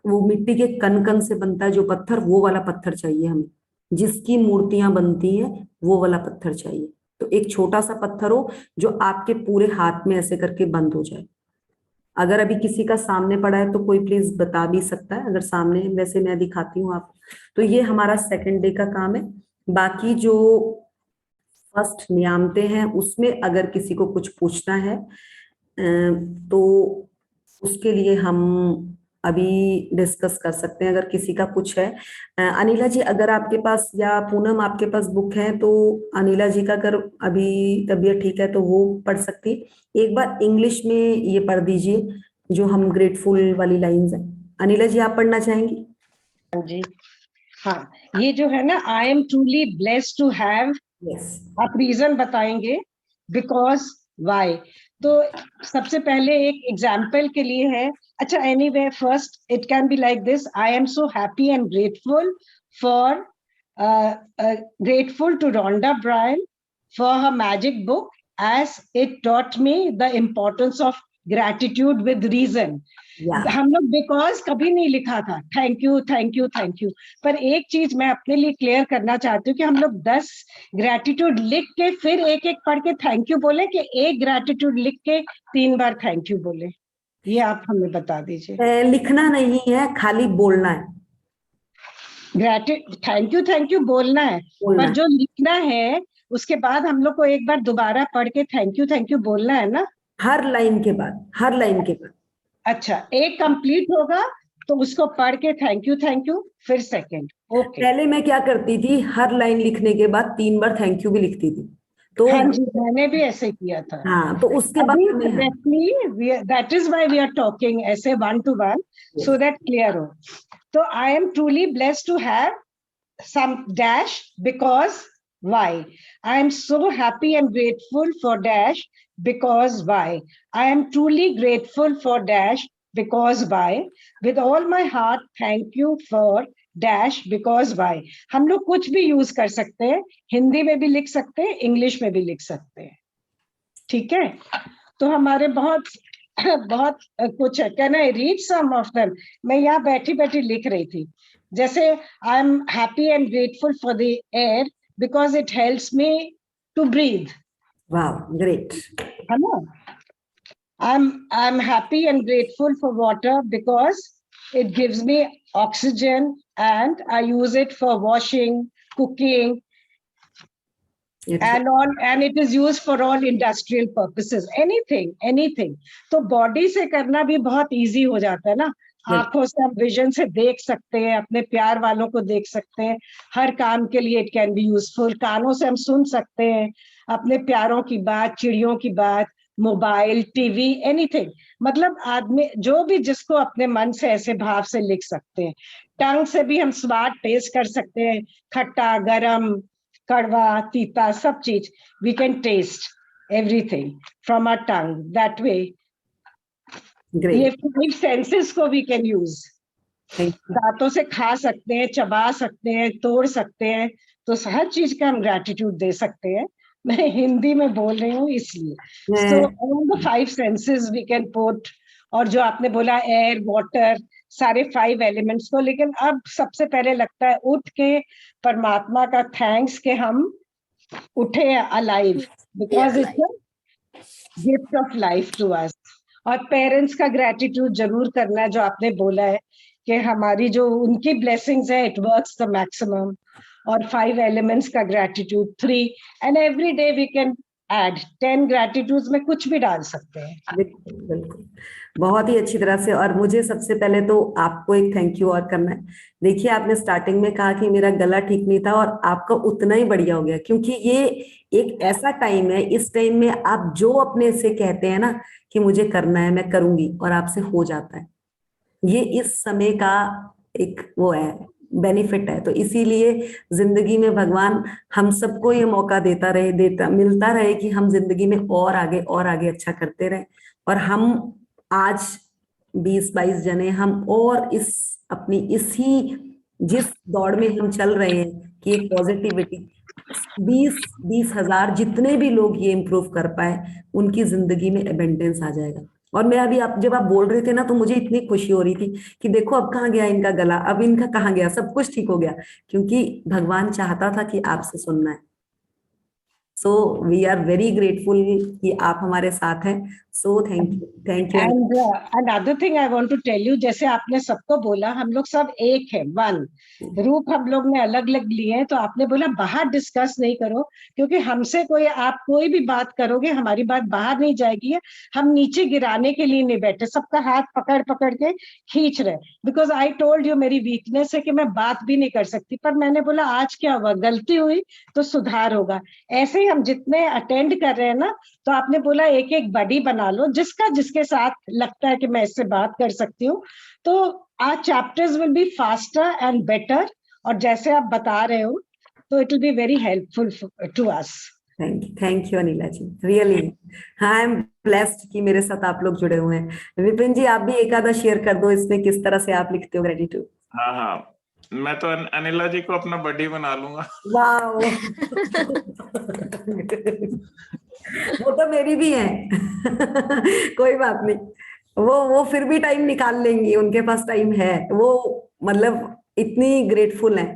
A: वो मिट्टी के कण कण से बनता है जो पत्थर, वो वाला पत्थर चाहिए हमें, जिसकी मूर्तियां बनती हैं वो वाला पत्थर चाहिए। तो एक छोटा सा पत्थर हो जो आपके पूरे हाथ में ऐसे करके बंद हो जाए। अगर अभी किसी का सामने पड़ा है तो कोई प्लीज बता भी सकता है, अगर सामने, वैसे मैं दिखाती हूँ आपको। तो ये हमारा सेकंड डे का काम है। बाकी जो फर्स्ट नियामते हैं उसमें अगर किसी को कुछ पूछना है तो उसके लिए हम अभी डिस्कस कर सकते हैं, अगर किसी का कुछ है। अनिला जी अगर आपके पास, या पूनम आपके पास बुक है तो अनिला जी का अगर अभी तबीयत ठीक है तो वो पढ़ सकती, एक बार इंग्लिश में ये पढ़ दीजिए जो हम ग्रेटफुल वाली लाइंस है। अनिला जी आप पढ़ना चाहेंगी?
D: जी हाँ, ये जो है ना, I am truly blessed to have,
A: yes,
D: आप रीजन बताएंगे, बिकॉज वाई। तो सबसे पहले एक एग्जाम्पल के लिए है, अच्छा anyway first it can be like this, I am so happy and grateful for grateful to Rhonda Byrne for her magic book as it taught me the importance of gratitude with reason.
A: या
D: हम लोग बिकॉज कभी नहीं लिखा था, thank you thank you thank you. पर एक चीज मैं अपने लिए क्लियर करना चाहती हूँ कि हम लोग 10 ग्रेटिट्यूड लिख के फिर एक एक पढ़ के थैंक यू बोले, कि एक ग्रेटिट्यूड लिख के 3 बार थैंक यू बोले, ये आप हमें बता दीजिए।
A: लिखना नहीं है, खाली बोलना है।
D: थैंक यू बोलना है,
A: बोलना
D: पर
A: है।
D: जो लिखना है उसके बाद हम लोग को एक बार दोबारा पढ़ के थैंक यू बोलना है ना।
A: हर लाइन के बाद, हर लाइन के बाद।
D: अच्छा, एक कंप्लीट होगा तो उसको पढ़ के थैंक यू फिर सेकंड। ओके,
A: पहले मैं क्या करती थी, हर लाइन लिखने के बाद 3 बार थैंक यू भी लिखती थी। तो
D: हाँ जी, मैंने भी ऐसे किया था।
A: हाँ, तो उसके बाद
D: अभी
A: हमें,
D: exactly that is why we are talking ऐसे 1 to 1, सो दैट क्लियर हो। तो I am truly blessed to have some dash because why. I am so happy and grateful for dash because why. I am truly grateful for dash because why. With all my heart thank you for dash because why. हम लोग कुछ भी यूज कर सकते हैं, हिंदी में भी लिख सकते हैं, इंग्लिश में भी लिख सकते हैं, ठीक है। तो हमारे बहुत बहुत कुछ है। Can I read some of them? मैं यहाँ बैठी बैठी लिख रही थी, जैसे I am happy and grateful for the air because it helps me to breathe,
A: वाह ग्रेट।
D: है ना। I am happy and grateful for water because it gives me oxygen and I use it for washing, cooking and it is used for all industrial purposes, anything. तो बॉडी से करना भी बहुत इजी हो जाता है ना। आंखों से हम विजन से देख सकते हैं, अपने प्यार वालों को देख सकते हैं, हर काम के लिए इट कैन बी यूजफुल। कानों से हम सुन सकते हैं अपने प्यारों की बात, चिड़ियों की बात, मोबाइल, टीवी, एनीथिंग। मतलब आदमी जो भी जिसको अपने मन से ऐसे भाव से लिख सकते हैं। टंग से भी हम स्वाद टेस्ट कर सकते हैं, खट्टा, गरम, कड़वा, तीता, सब चीज we can taste everything from our tongue that way. ये 5 senses को we can use. दांतों से खा सकते हैं, चबा सकते हैं, तोड़ सकते हैं, तो हर चीज का हम ग्रेटिट्यूड दे सकते हैं। मैं हिंदी में बोल रही हूँ इसलिए। So all the 5 senses we can put, और जो आपने बोला एयर, वाटर, सारे 5 एलिमेंट्स को। लेकिन अब सबसे पहले लगता है उठ के परमात्मा का थैंक्स कि हम उठे alive, because it's a gift of life to us. और पेरेंट्स का ग्रेटिट्यूड जरूर करना है, जो आपने बोला है कि हमारी जो उनकी ब्लेसिंग्स है इट वर्क्स द मैक्सिमम। और 5 एलिमेंट्स का gratitude 3, and every day we can add 10 gratitudes में कुछ भी डाल सकते हैं।
A: बिल्कुल बिल्कुल, बहुत ही अच्छी तरह से। और मुझे सबसे पहले तो आपको एक थैंक यू और करना है। देखिए आपने स्टार्टिंग में कहा कि मेरा गला ठीक नहीं था, और आपका उतना ही बढ़िया हो गया, क्योंकि ये एक ऐसा टाइम है, इस टाइम में आप जो अपने से कहते हैं ना कि मुझे करना है, मैं करूंगी, और आपसे हो जाता है। ये इस समय का एक वो है, बेनिफिट है। तो इसीलिए जिंदगी में भगवान हम सबको ये मौका मिलता रहे कि हम जिंदगी में और आगे अच्छा करते रहे। और हम आज 20-22 जने हम और इसी जिस दौड़ में हम चल रहे हैं, कि एक पॉजिटिविटी 20,000 जितने भी लोग ये इम्प्रूव कर पाए उनकी जिंदगी में एबेंडेंस आ जाएगा। और मैं अभी आप जब आप बोल रहे थे ना तो मुझे इतनी खुशी हो रही थी कि देखो अब कहाँ गया इनका गला, अब इनका कहाँ गया, सब कुछ ठीक हो गया, क्योंकि भगवान चाहता था कि आपसे सुनना है। So we are very grateful कि आप हमारे साथ हैं। So thank you.
D: And another thing I want to tell you, जैसे आपने सबको बोला हम लोग सब एक है, वन रूप हम लोग ने अलग अलग लिए हैं, तो आपने बोला बाहर डिस्कस नहीं करो, क्योंकि हमसे आप कोई भी बात करोगे हमारी बात बाहर नहीं जाएगी। हम नीचे गिराने के लिए नहीं बैठे, सबका हाथ पकड़ पकड़ के खींच रहे, बिकॉज आई टोल्ड यू मेरी वीकनेस है कि मैं बात भी नहीं कर सकती, पर मैंने बोला आज क्या हुआ, गलती हुई तो सुधार होगा। ऐसे ही हम जितने अटेंड कर रहे हैं ना, तो आपने बोला एक एक बडी बना लो, जिसका जिसके साथ लगता है कि मैं इससे बात कर सकती हूँ, तो आज chapters will be faster and better, और जैसे आप बता रहे हो तो it will be very helpful to us.
A: Thank you Anila ji, really हाँ आई एम ब्लेस्ड कि मेरे साथ आप लोग जुड़े हुए हैं। विपिन जी आप भी एक आधा शेयर कर दो इसमें, किस तरह से आप लिखते हो ग्रेटिट्यूड।
B: हाँ हाँ, मैं तो अनिला जी को अपना बडी बना लूंगा।
A: वाह वो तो मेरी भी है कोई बात नहीं, वो फिर भी टाइम निकाल लेंगी, उनके पास टाइम है, वो मतलब इतनी ग्रेटफुल है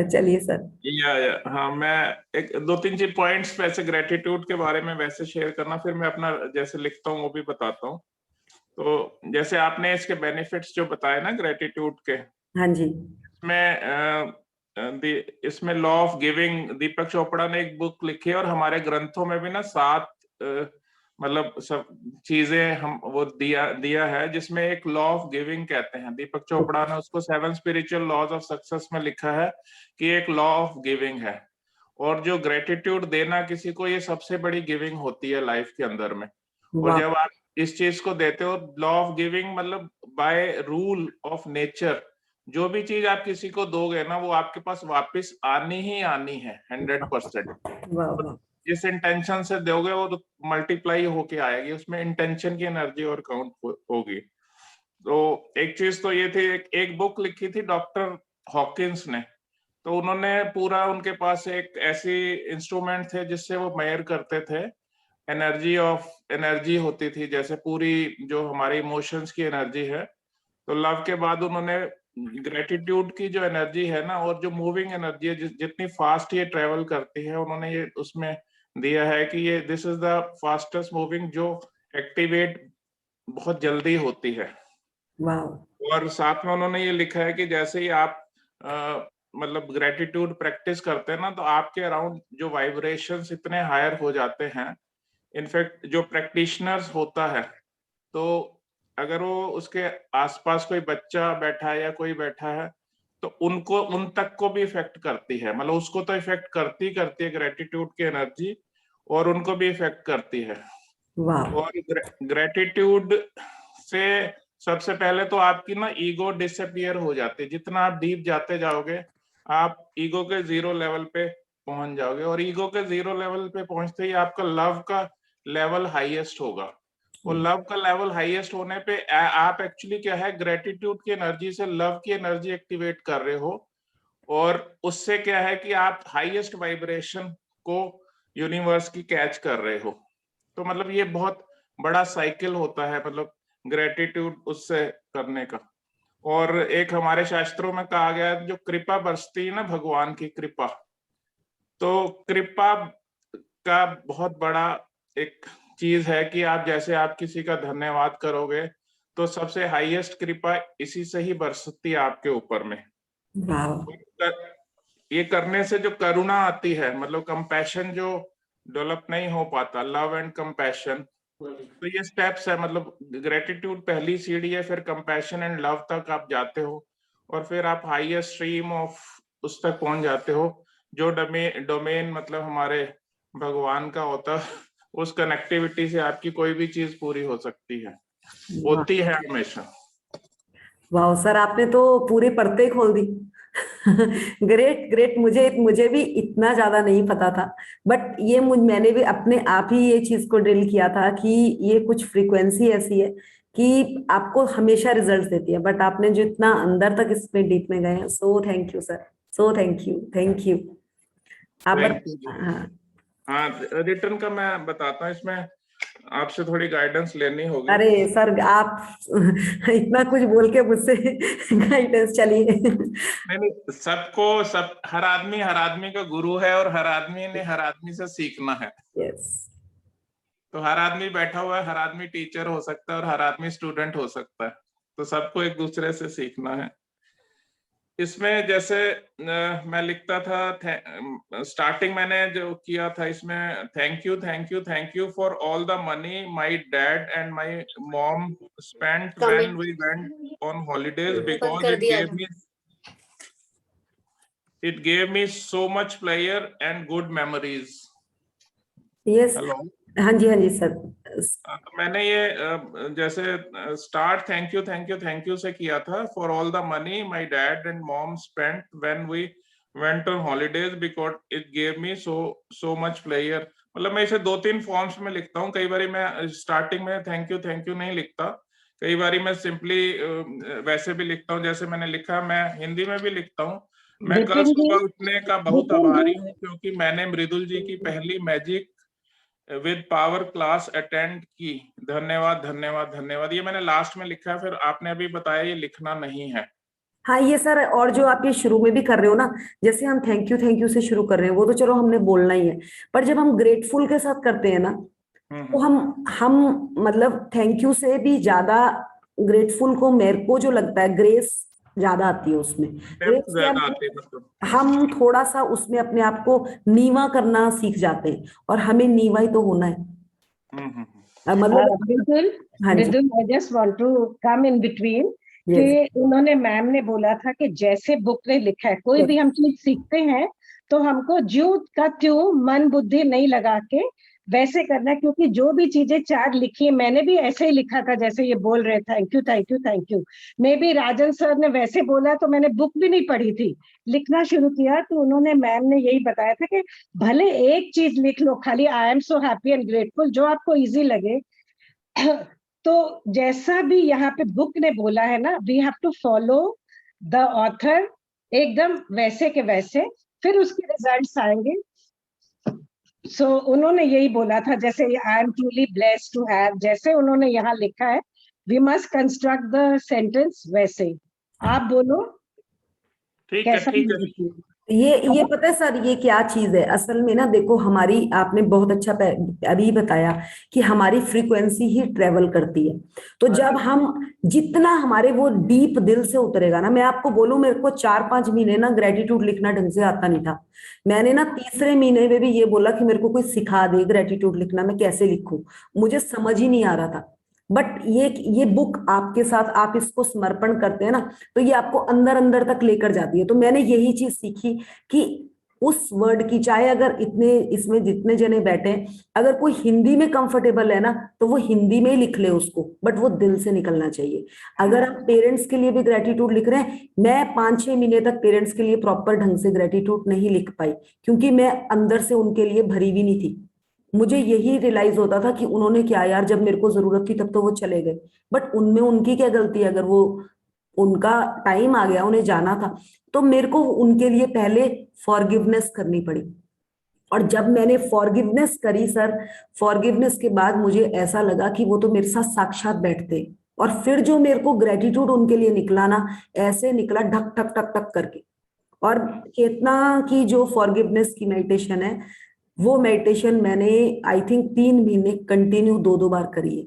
A: चलिए सर।
B: हाँ, मैं एक दो तीन चीज पॉइंट्स वैसे ग्रेटिट्यूड के बारे में वैसे शेयर करना, फिर मैं अपना जैसे लिखता हूँ वो भी बताता हूँ। तो जैसे आपने इसके बेनिफिट्स जो बताए ना ग्रेटिट्यूड के,
A: हाँ जी,
B: इसमें लॉ ऑफ गिविंग, दीपक चोपड़ा ने एक बुक लिखी है, और हमारे ग्रंथों में भी ना 7 मतलब सब चीजें हम वो दिया है, जिसमें एक लॉ ऑफ गिविंग कहते हैं। दीपक चोपड़ा ने उसको 7 स्पिरिचुअल लॉज ऑफ सक्सेस में लिखा है कि एक लॉ ऑफ गिविंग है, और जो ग्रेटिट्यूड देना किसी को, ये सबसे बड़ी गिविंग होती है लाइफ के अंदर में। और जब आप इस चीज को देते हो, लॉ ऑफ गिविंग मतलब बाय रूल ऑफ नेचर, जो भी चीज आप किसी को दोगे ना वो आपके पास वापस आनी ही आनी है 100%। जिस इंटेंशन से दोगे वो तो मल्टीप्लाई होके आएगी, उसमें इंटेंशन की एनर्जी और काउंट होगी। तो एक चीज तो ये थी, एक बुक लिखी थी डॉक्टर हॉकिंस ने, तो उन्होंने पूरा, उनके पास एक ऐसी इंस्ट्रूमेंट थे जिससे वो मेजर करते थे एनर्जी होती थी, जैसे पूरी जो हमारी इमोशंस की एनर्जी है। तो लव के बाद उन्होंने ग्रेटिट्यूड की जो एनर्जी है ना, और जो मूविंग एनर्जी है, जितनी फास्ट ये ट्रेवल करती है, उन्होंने ये उसमें दिया है कि ये this is the fastest moving, जो एक्टिवेट बहुत जल्दी होती है। और साथ में उन्होंने ये लिखा है कि जैसे ही आप मतलब ग्रेटिट्यूड प्रैक्टिस करते हैं ना, तो आपके अराउंड जो वाइब्रेशंस इतने हायर हो जाते हैं। इनफैक्ट जो प्रैक्टिशनर्स होता है, तो अगर वो उसके आसपास कोई बच्चा बैठा है या कोई बैठा है, तो उनको, उन तक को भी इफेक्ट करती है, मतलब उसको तो इफेक्ट करती है ग्रेटिट्यूड की एनर्जी, और उनको भी इफेक्ट करती है। और ग्रेटिट्यूड से सबसे पहले तो आपकी ना ईगो डिसअपियर हो जाती है। जितना आप डीप जाते जाओगे, आप ईगो के 0 लेवल पे पहुंच जाओगे, और ईगो के 0 लेवल पे पहुंचते ही आपका लव का लेवल हाईएस्ट होगा। और लव का लेवल हाईएस्ट होने पे आप एक्चुअली क्या है, ग्रेटिट्यूड की एनर्जी से लव की एनर्जी एक्टिवेट कर रहे हो, और उससे क्या है कि आप हाईएस्ट वाइब्रेशन को यूनिवर्स की कैच कर रहे हो। तो मतलब ये बहुत बड़ा साइकिल होता है, मतलब ग्रेटिट्यूड उससे करने का। और एक हमारे शास्त्रों में कहा गया है, जो कृपा बरसती है ना, भगवान की कृपा, तो कृपा का बहुत बड़ा एक चीज है कि आप जैसे आप किसी का धन्यवाद करोगे, तो सबसे हाईएस्ट कृपा इसी से ही बरसती है आपके ऊपर में। ये करने से जो करुणा आती है, मतलब कंपैशन जो डेवलप नहीं हो पाता, लव एंड कंपैशन, तो ये स्टेप्स है। मतलब ग्रेटिट्यूड पहली सीढ़ी है, फिर कंपैशन एंड लव तक आप जाते हो, और फिर आप हाईएस्ट स्ट्रीम ऑफ उस तक पहुंच जाते हो, जो डोमेन मतलब हमारे भगवान का होता, उस कनेक्टिविटी से आपकी कोई भी चीज पूरी हो सकती है, होती है हमेशा।
A: वाह सर, आपने तो पूरी परतें खोल दी ग्रेट। मुझे भी इतना ज्यादा नहीं पता था, बट ये मैंने भी अपने आप ही ये चीज को ड्रिल किया था कि ये कुछ फ्रीक्वेंसी ऐसी है कि आपको हमेशा रिजल्ट देती है, बट आपने जो इतना अंदर तक इसमें डीप में गए हैं, so thank you sir, so thank you, thank you. आप
B: Thank you जी।
A: हाँ
B: हाँ, रिटर्न का मैं बताता हूँ, इसमें आपसे थोड़ी गाइडेंस लेनी होगी।
A: अरे सर आप इतना कुछ बोल के मुझसे गाइडेंस चलिए।
B: नहीं, सबको हर आदमी का गुरु है, और हर आदमी ने हर आदमी से सीखना है।
A: यस,
B: तो हर आदमी बैठा हुआ है, हर आदमी टीचर हो सकता है और हर आदमी स्टूडेंट हो सकता है, तो सबको एक दूसरे से सीखना है। इसमें जैसे मैं लिखता था, स्टार्टिंग मैंने जो किया था इसमें, thank you for all the money my dad and my mom spent when we went on holidays, because it gave me so much pleasure and good memories.
A: Yes,
B: hello.
A: हाँ जी, हाँ जी सर।
B: तो मैंने ये जैसे स्टार्ट थैंक यू से किया था, for all the money my dad and mom spent when we went on holidays because it gave me so much pleasure. मतलब मैं इसे 2-3 फॉर्म्स में लिखता हूँ। कई बारी मैं स्टार्टिंग में थैंक यू नहीं लिखता, कई बारी मैं सिंपली वैसे भी लिखता हूँ जैसे मैंने लिखा। मैं हिंदी में भी लिखता हूँ। मैं कल
D: विपिन जी,
B: सुबह उठने का बहुत
D: विपिन जी,
B: आभारी हूँ क्योंकि मैंने मृदुल जी की पहली magic with power class attend की। धन्यवाद धन्यवाद धन्यवाद, ये मैंने लास्ट में लिखा है। फिर आपने अभी बताया ये लिखना नहीं है।
A: हाँ ये सर, और जो आप ये शुरू में भी कर रहे हो ना, जैसे हम थैंक यू से शुरू कर रहे हैं, वो तो चलो हमने बोलना ही है, पर जब हम ग्रेटफुल के साथ करते हैं ना, तो हम मतलब थैंक यू से भी ज्यादा ग्रेटफुल को, मेरे को जो लगता है ग्रेस ज्यादा आती है उसमें। ग्रेस
B: डेप्थ
A: से
B: ज्यादा आती है मतलब।
A: हम थोड़ा सा उसमें अपने आप को नीवा करना सीख जाते हैं, और हमें नीवा ही तो होना है। मतलब
D: बिल्कुल।
A: हाँ जी,
D: Mridul, I just want to come in between
A: yes
D: कि उन्होंने, मैम ने बोला था कि जैसे बुक ने लिखा है, कोई भी हम चीज सीखते हैं तो हमको ज्यों का त्यों मन बुद्धि नहीं लगा के वैसे करना है, क्योंकि जो भी चीजें 4 लिखी है, मैंने भी ऐसे ही लिखा था जैसे ये बोल रहे thank you thank you thank you. May be Rajan sir ने वैसे बोला तो मैंने बुक भी नहीं पढ़ी थी, लिखना शुरू किया तो उन्होंने, मैम ने यही बताया था कि भले एक चीज लिख लो, खाली आई am so happy and grateful, जो आपको इजी लगे। तो जैसा भी यहाँ पे बुक ने बोला है ना, we have to follow the author एकदम वैसे के वैसे, फिर उसके रिजल्ट्स आएंगे। सो उन्होंने यही बोला था, जैसे I am truly blessed to have, जैसे उन्होंने यहाँ लिखा है, we must construct the sentence वैसे। आप बोलो
B: ठीक है
D: कैसा
B: ठीक है।
D: लिखी?
A: ये पता है सर, ये क्या चीज है असल में ना, देखो हमारी, आपने बहुत अच्छा अभी बताया कि हमारी फ्रीक्वेंसी ही ट्रेवल करती है। तो जब हम जितना हमारे वो डीप दिल से उतरेगा ना, मैं आपको बोलूं, मेरे को 4-5 महीने ना ग्रेटिट्यूड लिखना ढंग से आता नहीं था। मैंने ना तीसरे महीने में भी ये बोला कि मेरे को कोई सिखा दे ग्रेटिट्यूड लिखना, मैं कैसे लिखूं, मुझे समझ ही नहीं आ रहा था। बट ये बुक आपके साथ, आप इसको समर्पण करते हैं ना, तो ये आपको अंदर अंदर तक लेकर जाती है। तो मैंने यही चीज सीखी कि उस वर्ड की, चाहे अगर इतने इसमें जितने जने बैठे हैं, अगर कोई हिंदी में कंफर्टेबल है ना, तो वो हिंदी में ही लिख ले उसको, बट वो दिल से निकलना चाहिए। अगर आप पेरेंट्स के लिए भी ग्रेटिट्यूड लिख रहे हैं, मैं 5-6 महीने तक पेरेंट्स के लिए प्रॉपर ढंग से ग्रेटिट्यूड नहीं लिख पाई, क्योंकि मैं अंदर से उनके लिए भरी भी नहीं थी। मुझे यही रियलाइज होता था कि उन्होंने क्या यार, जब मेरे को जरूरत थी तब तो वो चले गए, बट उनमें उनकी क्या गलती है, अगर वो उनका टाइम आ गया, उन्हें जाना था, तो मेरे को उनके लिए पहले फॉरगिवनेस करनी पड़ी। और जब मैंने फॉरगिवनेस करी सर, फॉरगिवनेस के बाद मुझे ऐसा लगा कि वो तो मेरे साथ साक्षात बैठते, और फिर जो मेरे को ग्रेटिट्यूड उनके लिए निकला ना, ऐसे निकला ढक ठक ठक ठक करके। और चेतना की जो फॉरगिवनेस की मेडिटेशन है, वो मेडिटेशन मैंने आई थिंक 3 महीने कंटिन्यू 2-2 बार करी है।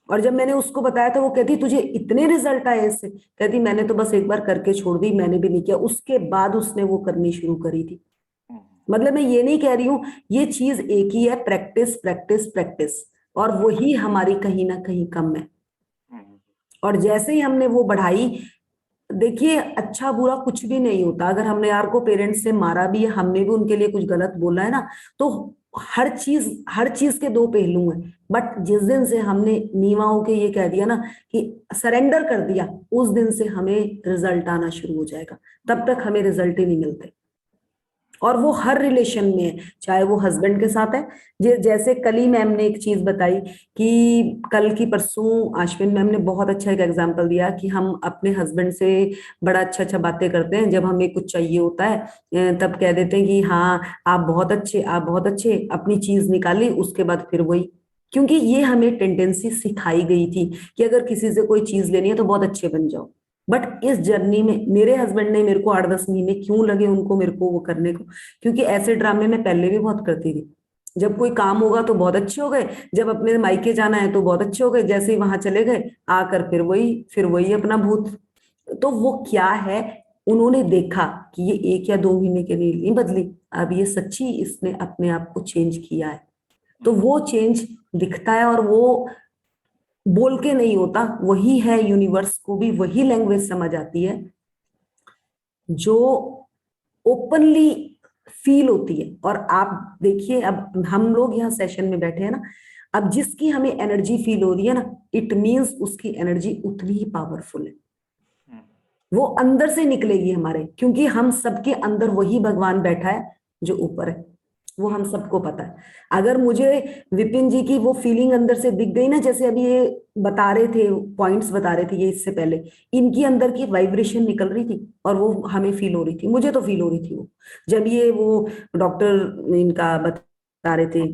A: और जब मैंने उसको बताया था, वो कहती तुझे इतने रिजल्ट आए इससे, कहती मैंने तो बस एक बार करके छोड़ दी, मैंने भी नहीं किया। उसके बाद उसने वो करनी शुरू करी थी। मतलब मैं ये नहीं कह रही हूँ, ये चीज एक ही है, प्रैक्टिस प्रैक्टिस प्रैक्टिस, और वही हमारी कहीं ना कहीं कम है। और जैसे ही हमने वो बढ़ाई, देखिए अच्छा बुरा कुछ भी नहीं होता। अगर हमने यार को पेरेंट्स से मारा भी है, हमने भी उनके लिए कुछ गलत बोला है ना, तो हर चीज के 2 पहलू हैं। बट जिस दिन से हमने नीवा होके ये कह दिया ना कि सरेंडर कर दिया, उस दिन से हमें रिजल्ट आना शुरू हो जाएगा। तब तक हमें रिजल्ट ही नहीं मिलते। और वो हर रिलेशन में है, चाहे वो हस्बैंड के साथ है। जैसे कल ही मैम ने एक चीज बताई कि कल की परसों आश्विन मैम ने बहुत अच्छा एक एग्जांपल दिया कि हम अपने हस्बैंड से बड़ा अच्छा अच्छा बातें करते हैं, जब हमें कुछ चाहिए होता है तब कह देते हैं कि हाँ आप बहुत अच्छे, आप बहुत अच्छे, अपनी चीज निकाली, उसके बाद फिर वही। क्योंकि ये हमें टेंडेंसी सिखाई गई थी कि अगर किसी से कोई चीज लेनी है तो बहुत अच्छे बन जाओ। बट इस जर्नी में मेरे हस्बैंड ने मेरे को 8-10 महीने क्यों लगे उनको मेरे को वो करने को, क्योंकि ऐसे ड्रामे मैं पहले भी बहुत करती थी। जब कोई काम होगा तो बहुत अच्छे हो गए, जब अपने मायके जाना है तो बहुत अच्छे हो गए, जैसे ही वहां चले गए आकर फिर वही अपना भूत। तो वो क्या है, उन्होंने देखा कि ये 1 या 2 महीने के लिए नहीं बदली, अब ये सच्ची इसने अपने आप को चेंज किया है। तो वो चेंज दिखता है और वो बोल के नहीं होता, वही है, यूनिवर्स को भी वही लैंग्वेज समझ आती है जो ओपनली फील होती है। और आप देखिए अब हम लोग यहाँ सेशन में बैठे हैं ना, अब जिसकी हमें एनर्जी फील हो रही है ना, इट मीन्स उसकी एनर्जी उतनी ही पावरफुल है, वो अंदर से निकलेगी हमारे, क्योंकि हम सबके अंदर वही भगवान बैठा है जो ऊपर है, वो हम सबको पता है। अगर मुझे विपिन जी की वो फीलिंग अंदर से दिख गई ना, जैसे अभी ये बता रहे थे, पॉइंट्स बता रहे थे ये, इससे पहले इनकी अंदर की वाइब्रेशन निकल रही थी और वो हमें फील हो रही थी, मुझे तो फील हो रही थी वो, जब ये वो डॉक्टर इनका बता रहे थे,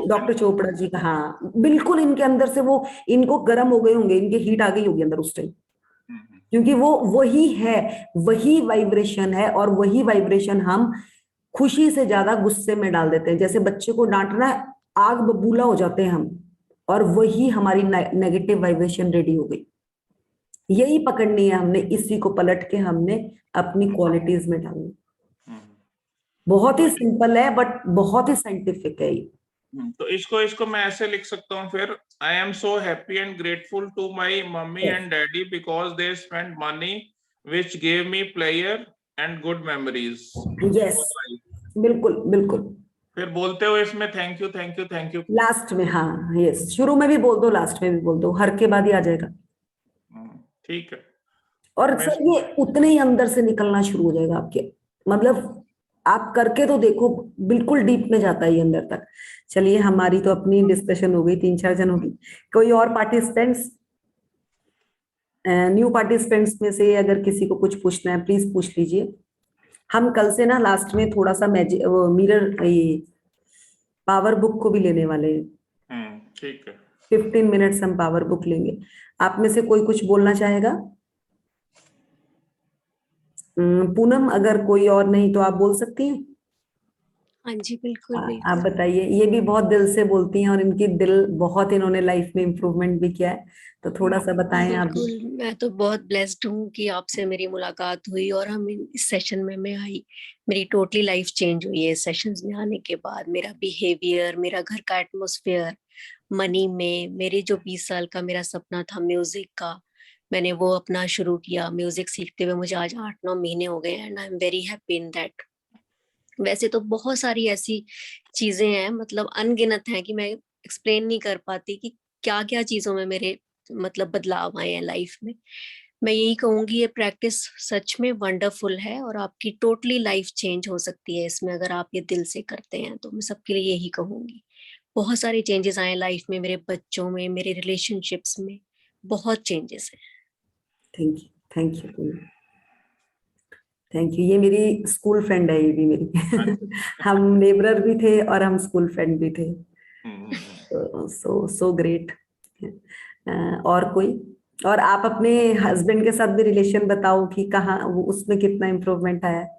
A: डॉक्टर चोपड़ा जी का, हाँ बिल्कुल इनके अंदर से वो, इनको गर्म हो गए होंगे, इनके हीट आ गई होगी अंदर उस टाइम, क्योंकि वो वही है, वही वाइब्रेशन है। और वही वाइब्रेशन हम खुशी से ज्यादा गुस्से में डाल देते हैं, जैसे बच्चे को डांटना है, आग बबूला हो जाते हैं हम, और वही हमारी नेगेटिव वाइब्रेशन रेडी हो गई। यही पकड़नी है हमने, इसी को पलट के हमने अपनी क्वालिटीज में डालनी। बहुत ही सिंपल है बट बहुत ही साइंटिफिक है ये।
B: तो इसको मैं ऐसे लिख सकता हूँ फिर, I am so happy and grateful to my mummy and daddy because they spend money which gave me pleasure and good memories.
A: Yes, बिल्कुल बिल्कुल।
B: फिर बोलते हुए इसमें thank you thank you thank you.
A: Last में, हाँ यस, शुरू में भी बोल दो, लास्ट में भी बोल दो, हर के बाद ही आ जाएगा।
B: ठीक है।
A: और सर ये उतने ही अंदर से निकलना शुरू हो जाएगा आपके, मतलब आप करके तो देखो, बिल्कुल डीप में जाता है ये अंदर तक। चलिए हमारी तो अपनी डिस्कशन हो गई, 3-4 जन होगी। कोई और पार्टिसिपेंट्स, न्यू पार्टिसिपेंट्स में से अगर किसी को कुछ पूछना है प्लीज पूछ लीजिए। हम कल से ना लास्ट में थोड़ा सा मैजिक मिरर, ये पावर बुक को भी लेने वाले हैं।
B: ठीक है।
A: 15 मिनट्स हम पावर बुक लेंगे। आप में से कोई कुछ बोलना चाहेगा? पूनम, अगर कोई और नहीं तो आप बोल सकती हैं।
E: हाँ जी, बिल्कुल
A: आप
E: बिल्कुल।
A: बताइए, ये भी बहुत दिल से बोलती हैं और इनकी दिल बहुत, इन्होंने लाइफ में इम्प्रूवमेंट भी किया है, तो थोड़ा सा बताएं आप भी।
E: बिल्कुल, मैं तो बहुत ब्लेस्ड हूँ कि आपसे मेरी मुलाकात हुई और हम इस सेशन में मैं आई। मेरी टोटली लाइफ चेंज हुई है इस सेशंस में आने के बाद। मेरा बिहेवियर, मेरा घर का एटमॉस्फेयर, मनी में, मेरे जो 20 साल का मेरा सपना था म्यूजिक का, मैंने वो अपना शुरू किया। म्यूजिक सीखते हुए मुझे आज 8-9 महीने हो गए and I am very happy in that. वैसे तो बहुत सारी ऐसी चीजें हैं, मतलब अनगिनत हैं कि मैं एक्सप्लेन नहीं कर पाती कि क्या क्या चीजों में मेरे मतलब बदलाव आए हैं लाइफ में। मैं यही कहूंगी ये प्रैक्टिस सच में वंडरफुल है और आपकी टोटली लाइफ चेंज हो सकती है इसमें, अगर आप ये दिल से करते हैं तो। मैं सबके लिए यही कहूंगी। बहुत सारे चेंजेस आए लाइफ में, मेरे बच्चों में, मेरे रिलेशनशिप्स में बहुत चेंजेस हैं।
A: Thank you, thank you, thank you. ये मेरी स्कूल फ्रेंड है, ये भी मेरी हम नेबरर भी थे और हम स्कूल फ्रेंड भी थे। सो सो ग्रेट। और कोई, और आप अपने हस्बैंड के साथ भी रिलेशन बताओ कि कहाँ वो, उसमें कितना इम्प्रूवमेंट आया है?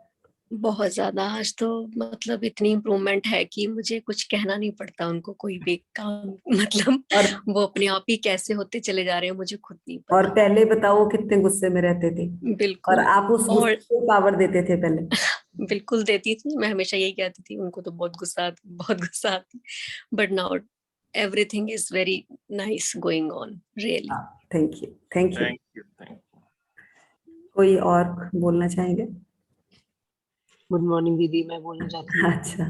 E: बहुत ज्यादा। आज तो मतलब इतनी इम्प्रूवमेंट है कि मुझे कुछ कहना नहीं पड़ता उनको कोई भी काम मतलब
A: और
E: वो अपने आप ही कैसे होते चले जा रहे हैं मुझे खुद नहीं
A: और
E: पता।
A: पहले बताओ कितने गुस्से में रहते थे, और
E: बिल्कुल।
A: आप उस
E: और
A: गुस्से को पावर देते थे पहले।
E: बिल्कुल देती थी, मैं हमेशा यही कहती थी उनको तो बहुत गुस्सा आती, but now everything is very nice going on really.
A: Thank you, thank you.
B: Thank you thank you.
A: कोई और बोलना चाहेंगे?
F: गुड मॉर्निंग दीदी, मैं बोलना चाहती हूँ।
A: अच्छा,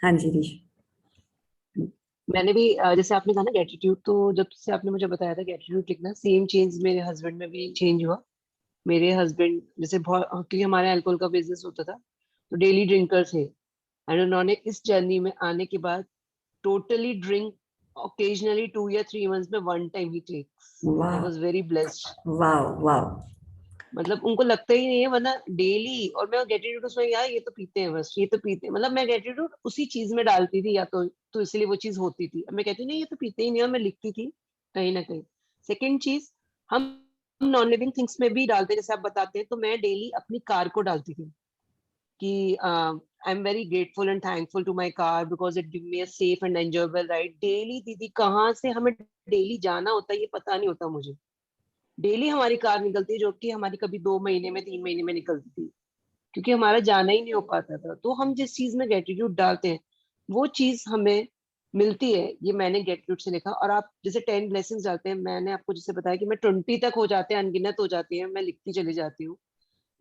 A: हाँ जी ऋषि।
F: मैंने भी जैसे आपने कहा ना ग्रेटिट्यूड, तो जब से आपने मुझे बताया था ग्रेटिट्यूड लिखना, सेम चेंज मेरे हस्बैंड में भी चेंज हुआ। मेरे हस्बैंड जैसे बहुत, क्योंकि हमारा अल्कोहल का बिजनेस होता था, तो डेली ड्रिंकर थे, एंड उन्होंने इस जर्नी में आने के बाद टोटली ड्रिंक occasionally 2 या 3 months में one time he takes. I
A: वाह
F: was very blessed.
A: वाह वाह।
F: मतलब उनको लगता ही नहीं है, वरना डेली, और मैं ग्रेटिट्यूड उसमें यार ये तो पीते हैं, बस ये तो पीते हैं, मतलब मैं ग्रेटिट्यूड उसी चीज में डालती थी या तो इसलिए वो चीज होती थी। अब मैं कहती नहीं ये तो पीते ही नहीं, और मैं लिखती थी कहीं ना कहीं। सेकेंड चीज, हम नॉन लिविंग थिंग्स में भी डालते हैं, जैसे आप बताते हैं, तो मैं डेली अपनी कार को डालती थी कि I am very grateful and thankful to my car because it give me a safe and enjoyable ride. Daily दीदी कहाँ से हमें डेली जाना होता है ये पता नहीं होता मुझे, डेली हमारी कार निकलती है, जो कि हमारी कभी 2 महीने में 3 महीने में निकलती थी, क्योंकि हमारा जाना ही नहीं हो पाता था। तो हम जिस चीज में ग्रेटिट्यूड डालते हैं वो चीज हमें मिलती है, ये मैंने ग्रेटिट्यूड से लिखा। और आप जैसे 10 ब्लेसिंग्स डालते हैं, मैंने आपको जैसे बताया कि मैं 20 तक हो जाते हैं, अनगिनत हो जाती है, मैं लिखती चली जाती हूँ,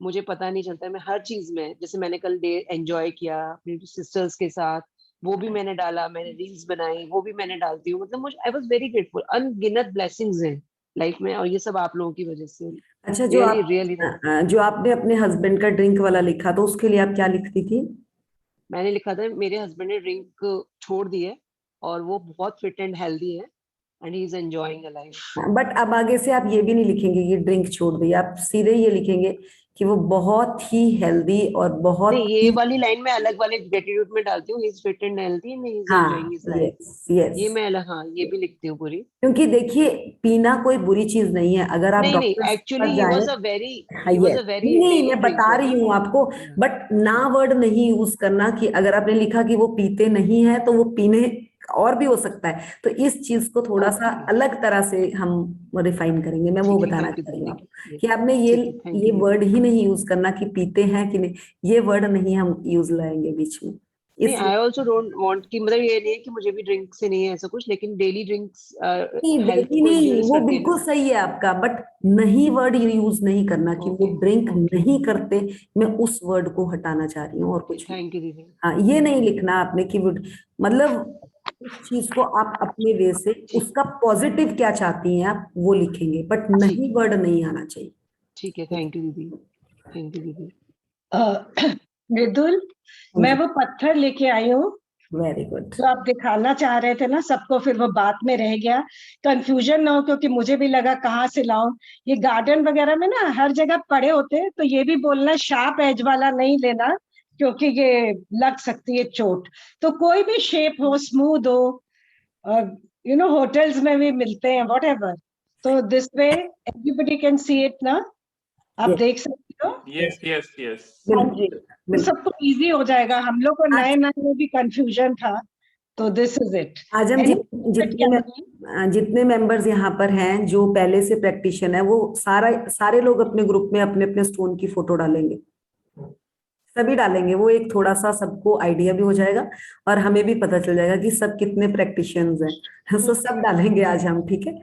F: मुझे पता नहीं चलता है। मैं हर चीज में, जैसे मैंने कल डे एंजॉय किया अपनी सिस्टर्स के साथ, वो भी मैंने डाला, मैंने रील्स बनाई, वो भी मैंने डालती हूँ। मतलब मुझे आई वॉज वेरी ग्रेटफुल, अनगिनत ब्लेसिंग्स हैं लाइफ में, और ये सब आप लोगों की वजह से।
A: अच्छा,
F: रियली रियली
A: जो आपने अपने हस्बैंड का ड्रिंक वाला लिखा तो उसके लिए आप क्या लिखती थी?
F: मैंने लिखा था मेरे हस्बैंड ने ड्रिंक छोड़ दी है और वो बहुत फिट एंड हेल्दी है, and he is enjoying a life.
A: But अब आगे से आप ये भी नहीं लिखेंगे कि ड्रिंक छोड़ दी, आप सीधे ये लिखेंगे कि वो बहुत ही हेल्दी और बहुत
F: नहीं, ये
A: ही,
F: वाली लाइन मैं अलग वाले ग्रेटिट्यूड में डालती हूँ, he is fit and healthy and he is enjoying
A: हाँ
F: हिज लाइफ।
A: Yes yes.
F: ये मैं अलग, हाँ, ये भी लिखती हूँ पूरी।
A: क्योंकि देखिए पीना कोई बुरी चीज नहीं है, अगर आप
F: नहीं नहीं,
A: डॉक्टर के
F: एक्चुअली
A: पास
F: ही
A: जाएं।
F: वाज अ वेरी,
A: हाँ
F: he was
A: yes,
F: a very
A: नहीं नहीं
F: डेली
A: मैं बता
F: ड्रिंकर।
A: रही हूँ आपको, बट ना वर्ड नहीं यूज करना कि अगर आपने लिखा कि वो पीते नहीं है तो वो पीने और भी हो सकता है, तो इस चीज को थोड़ा सा
F: ओके,
A: अलग तरह से हम रिफाइन करेंगे। मैं वो
F: ठीक है,
A: बताना
F: थैंक यू
A: चाह रही
F: दीदी,
A: हूँ आपको कि आपने
F: ठीक है, थैंक
A: ये
F: यू
A: वर्ड
F: दीदी।
A: ही नहीं यूज करना कि पीते हैं कि नहीं, ये वर्ड नहीं हम यूज लाएंगे बीच में।
F: नहीं,
A: इस
F: आई ऑल्सो डोंट वांट कि, मतलब ये नहीं है कि मुझे भी ड्रिंक से नहीं है ऐसा कुछ, लेकिन डेली ड्रिंक्स
A: नहीं
F: हेल्थ
A: डेली
F: को
A: नहीं,
F: इंड्यूस
A: वो
F: करती है
A: बिल्कुल
F: ना।
A: सही है आपका, बट नहीं वर्ड यूज नहीं करना कि वो
F: ओके,
A: ड्रिंक
F: ओके,
A: नहीं करते, मैं उस वर्ड को हटाना चाह रही हूँ और
F: ओके,
A: कुछ नहीं।
F: थैंक यू दीदी।
A: हाँ ये नहीं लिखना आपने कि मतलब उस चीज को आप अपने वे से
F: ठीक,
A: उसका पॉजिटिव क्या चाहती हैं आप वो लिखेंगे, बट
F: ठीक
A: नहीं
F: है,
A: वर्ड नहीं आना चाहिए।
F: ठीक है, थैंक यू दीदी, थैंक यू दीदी।
D: मृदुल, मैं वो पत्थर लेके आई हूँ
A: वेरी गुड।
D: जो आप दिखाना चाह रहे थे ना सबको, फिर वो बात में रह गया। कंफ्यूजन ना हो, क्योंकि मुझे भी लगा कहाँ से लाऊं। ये गार्डन वगैरह में ना हर जगह पड़े होते हैं, तो ये भी बोलना शार्प एज वाला नहीं लेना, क्योंकि ये लग सकती है चोट। तो कोई भी शेप हो, स्मूथ हो, और होटल्स में भी मिलते हैं, वॉट एवर। तो this way everybody can see it ना, आप
A: यस
D: देख सकते हो।
B: Yes yes yes.
D: हाँ जी,
A: बिल्कुल
D: तो
A: बिल्कुल।
D: सबको इजी हो जाएगा। हम लोग को
A: आज
D: नए नए में भी कंफ्यूजन था, तो दिस इज इट।
A: आज हम
D: क्या
A: जितने मेंबर्स यहाँ पर हैं जो पहले से प्रैक्टिशनर है, वो सारे लोग अपने ग्रुप में अपने अपने स्टोन की फोटो डालेंगे, सभी डालेंगे। वो एक थोड़ा सा सबको आइडिया भी हो जाएगा और हमें भी पता चल जाएगा कि सब कितने प्रैक्टिशियंस हैं। सो सब डालेंगे आज हम, ठीक है।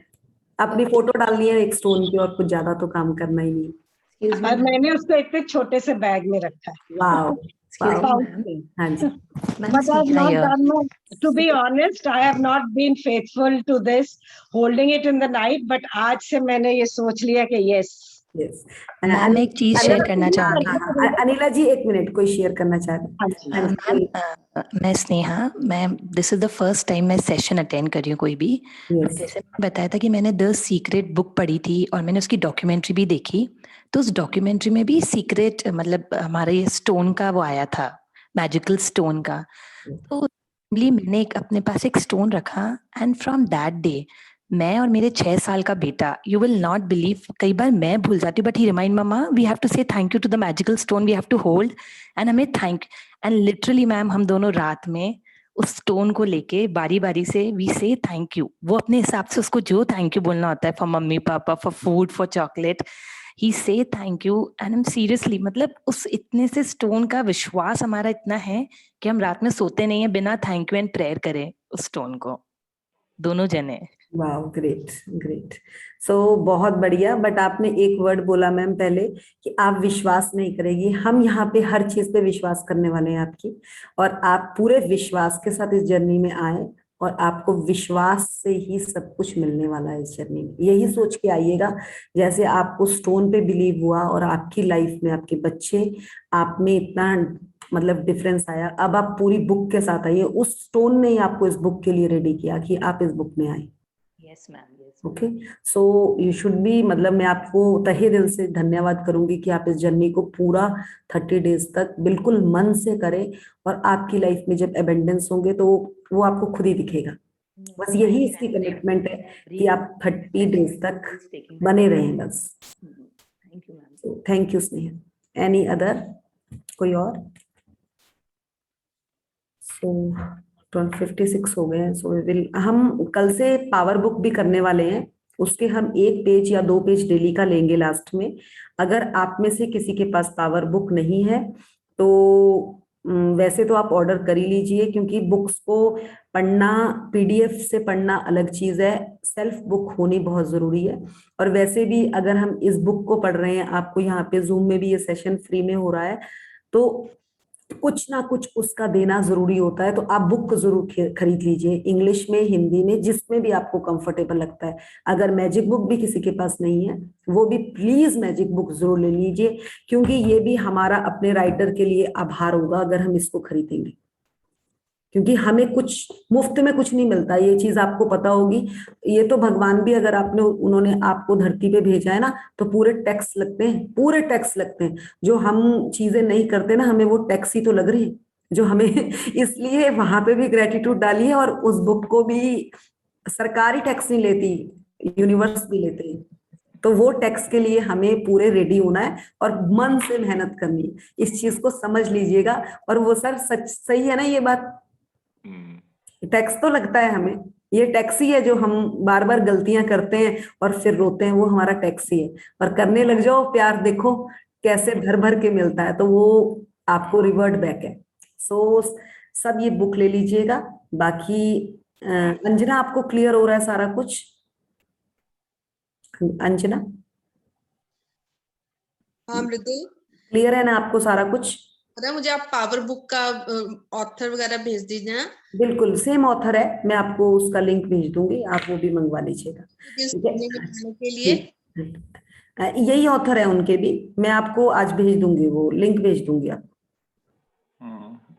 A: अपनी फोटो डालनी है एक स्टोन की, और कुछ ज्यादा तो काम करना ही नहीं।
E: Excuse me,
D: और
E: ma'am.
D: मैंने उसको इतने छोटे से बैग में रखा है,
A: वाह
E: Excuse me,
A: वाह।
E: ma'am.
A: हाँ जी।
E: Ma'am,
D: but I've
E: Sneha
D: not
E: here.
D: done my, to be honest, I have not been faithful to this holding it in the night, but आज से मैंने ये सोच लिया कि yes।
A: यस।
E: मैम, मैं एक चीज शेयर करना चाहूंगी।
A: अनिला जी एक मिनट, कोई शेयर करना चाह रहे
D: हाँ
A: हैं?
D: जी,
A: हाँ जी,
E: मैम, मैं स्नेहा, मैं this is the first time मैं सेशन अटेंड कर रही हूँ कोई भी।
A: यस
E: जैसे मैंने बताया था कि मैंने द सीक्रेट बुक पढ़ी थी और मैंने उसकी डॉक्यूमेंट्री भी देखी, तो उस डॉक्यूमेंट्री में भी सीक्रेट मतलब हमारे ये स्टोन का वो आया था, मैजिकल स्टोन का। तो मैंने अपने पास एक स्टोन रखा, एंड फ्रॉम दैट डे मैं और मेरे 6 साल का बेटा, यू विल नॉट बिलीव, कई बार मैं भूल जाती हूँ बट ही रिमाइंड मम्मा we have to say thank you to the magical stone, we have to hold and हमें थैंक। एंड लिटरली मैम हम दोनों रात में उस स्टोन को लेके बारी बारी से वी से थैंक यू, वो अपने हिसाब से उसको जो थैंक यू बोलना होता है, फॉर मम्मी पापा, for food, for chocolate, he say thank you. And हम सीरियसली, मतलब उस इतने से स्टोन का विश्वास हमारा इतना है कि हम रात में सोते नहीं है बिना थैंक यू एंड प्रेयर करें उस स्टोन को, दोनों जने।
A: वाह ग्रेट ग्रेट। सो बहुत बढ़िया। बट आपने एक वर्ड बोला मैम पहले कि आप विश्वास नहीं करेगी, हम यहाँ पे हर चीज पे विश्वास करने वाले हैं आपकी, और आप पूरे विश्वास के साथ इस जर्नी में आए, और आपको विश्वास से ही सब कुछ मिलने वाला है इस जर्नी में। यही सोच के आइएगा, जैसे आपको स्टोन पे बिलीव हुआ और आपकी लाइफ में आपके बच्चे आप में इतना मतलब डिफरेंस आया। अब आप पूरी बुक के साथ आइए, उस टोन ने ही आपको इस बुक के लिए रेडी किया कि आप इस बुक में आए।
G: Yes ma'am, yes.
A: Okay, so you should be, मतलब मैं आपको तहे दिल से धन्यवाद करूंगी कि आप इस जर्नी को पूरा 30 डेज तक बिल्कुल मन से करें, और आपकी लाइफ में जब एबेंडेंस होंगे तो वो आपको खुद ही दिखेगा। बस यही इसकी कमिटमेंट है कि आप 30 डेज तक बने रहें बस।
G: Thank you ma'am.
A: Thank you Sneha. Any other, कोई और? सो 56 हो गए हैं। सो हम कल से पावर बुक भी करने वाले हैं, उसके हम 1 पेज या 2 पेज डेली का लेंगे लास्ट में। अगर आप में से किसी के पास पावर बुक नहीं है तो वैसे तो आप ऑर्डर कर ही लीजिए, क्योंकि बुक्स को पढ़ना, पीडीएफ से पढ़ना अलग चीज है, सेल्फ बुक होनी बहुत जरूरी है। और वैसे भी अगर हम इस बुक को पढ़ रहे हैं, आपको यहाँ पे जूम में भी ये सेशन फ्री में हो रहा है, तो कुछ ना कुछ उसका देना जरूरी होता है। तो आप बुक जरूर खरीद लीजिए, इंग्लिश में, हिंदी में, जिसमें भी आपको कंफर्टेबल लगता है। अगर मैजिक बुक भी किसी के पास नहीं है, वो भी प्लीज मैजिक बुक जरूर ले लीजिए, क्योंकि ये भी हमारा अपने राइटर के लिए आभार होगा अगर हम इसको खरीदेंगे, क्योंकि हमें कुछ मुफ्त में कुछ नहीं मिलता, ये चीज आपको पता होगी। ये तो भगवान भी अगर उन्होंने आपको धरती पे भेजा है ना, तो पूरे टैक्स लगते हैं, पूरे टैक्स लगते हैं। जो हम चीजें नहीं करते ना, हमें वो टैक्स ही तो लग रहे हैं जो हमें इसलिए वहां पे भी ग्रेटिट्यूड डालिए। और उस बुक को भी सरकारी टैक्स नहीं लेती, यूनिवर्स भी लेते हैं, तो वो टैक्स के लिए हमें पूरे रेडी होना है और मन से मेहनत करनी है। इस चीज को समझ लीजिएगा। और वो सर सच सही है ना ये बात? टैक्स तो लगता है हमें, ये टैक्स ही है जो हम बार बार गलतियां करते हैं और फिर रोते हैं, वो हमारा टैक्स ही है। और करने लग जाओ प्यार, देखो कैसे भर भर के मिलता है, तो वो आपको रिवर्ट बैक है। सो सब ये बुक ले लीजिएगा। बाकी अंजना, आपको क्लियर हो रहा है सारा कुछ? अंजना,
H: हाँ मृदुल,
A: क्लियर है ना आपको सारा कुछ?
H: अरे मुझे आप पावर बुक का ऑथर वगैरह भेज दीजिए ना।
A: बिल्कुल सेम ऑथर है, मैं आपको उसका लिंक भेज दूंगी, आप वो भी मंगवा लीजिएगा। ठीक है,
H: के लिए
A: यही ऑथर है उनके भी, मैं आपको आज भेज दूंगी, वो लिंक भेज दूंगी आप।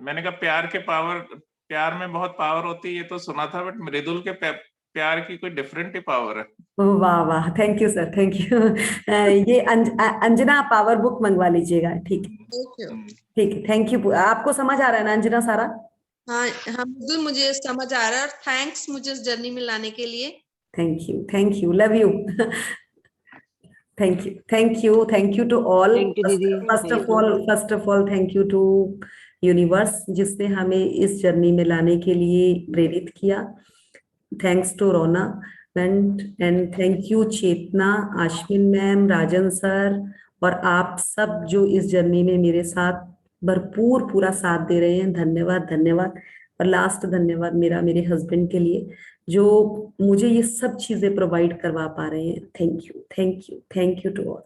B: मैंने कहा प्यार में बहुत पावर होती है, ये तो सुना था, बट मृदुल के प्यार की कोई डिफरेंट ही पावर है।
A: वाह वाह, thank you sir, thank you. ये अंजना पावर बुक मंगवा लीजिएगा। ठीक है, ठीक है, थैंक यू। आपको समझ आ रहा है ना अंजना सारा?
H: हाँ हाँ मृदुल, मुझे समझ आ रहा है, और थैंक्स मुझे इस जर्नी में लाने के लिए।
A: Thank you, love you. Thank you to all. First of all thank you to universe, जिसने हमें इस जर्नी में लाने के लिए प्रेरित किया। Thanks to Rhonda and thank you Chetna, Ashwin ma'am, Rajan sir, और आप सब जो इस जर्नी में मेरे साथ भरपूर पूरा साथ दे रहे हैं। धन्यवाद, धन्यवाद। और लास्ट धन्यवाद मेरे हस्बैंड के लिए, जो मुझे ये सब चीजें प्रोवाइड करवा पा रहे हैं। Thank you to all.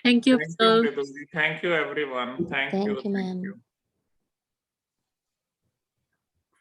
B: Thank you everyone, thank you ma'am, thank you.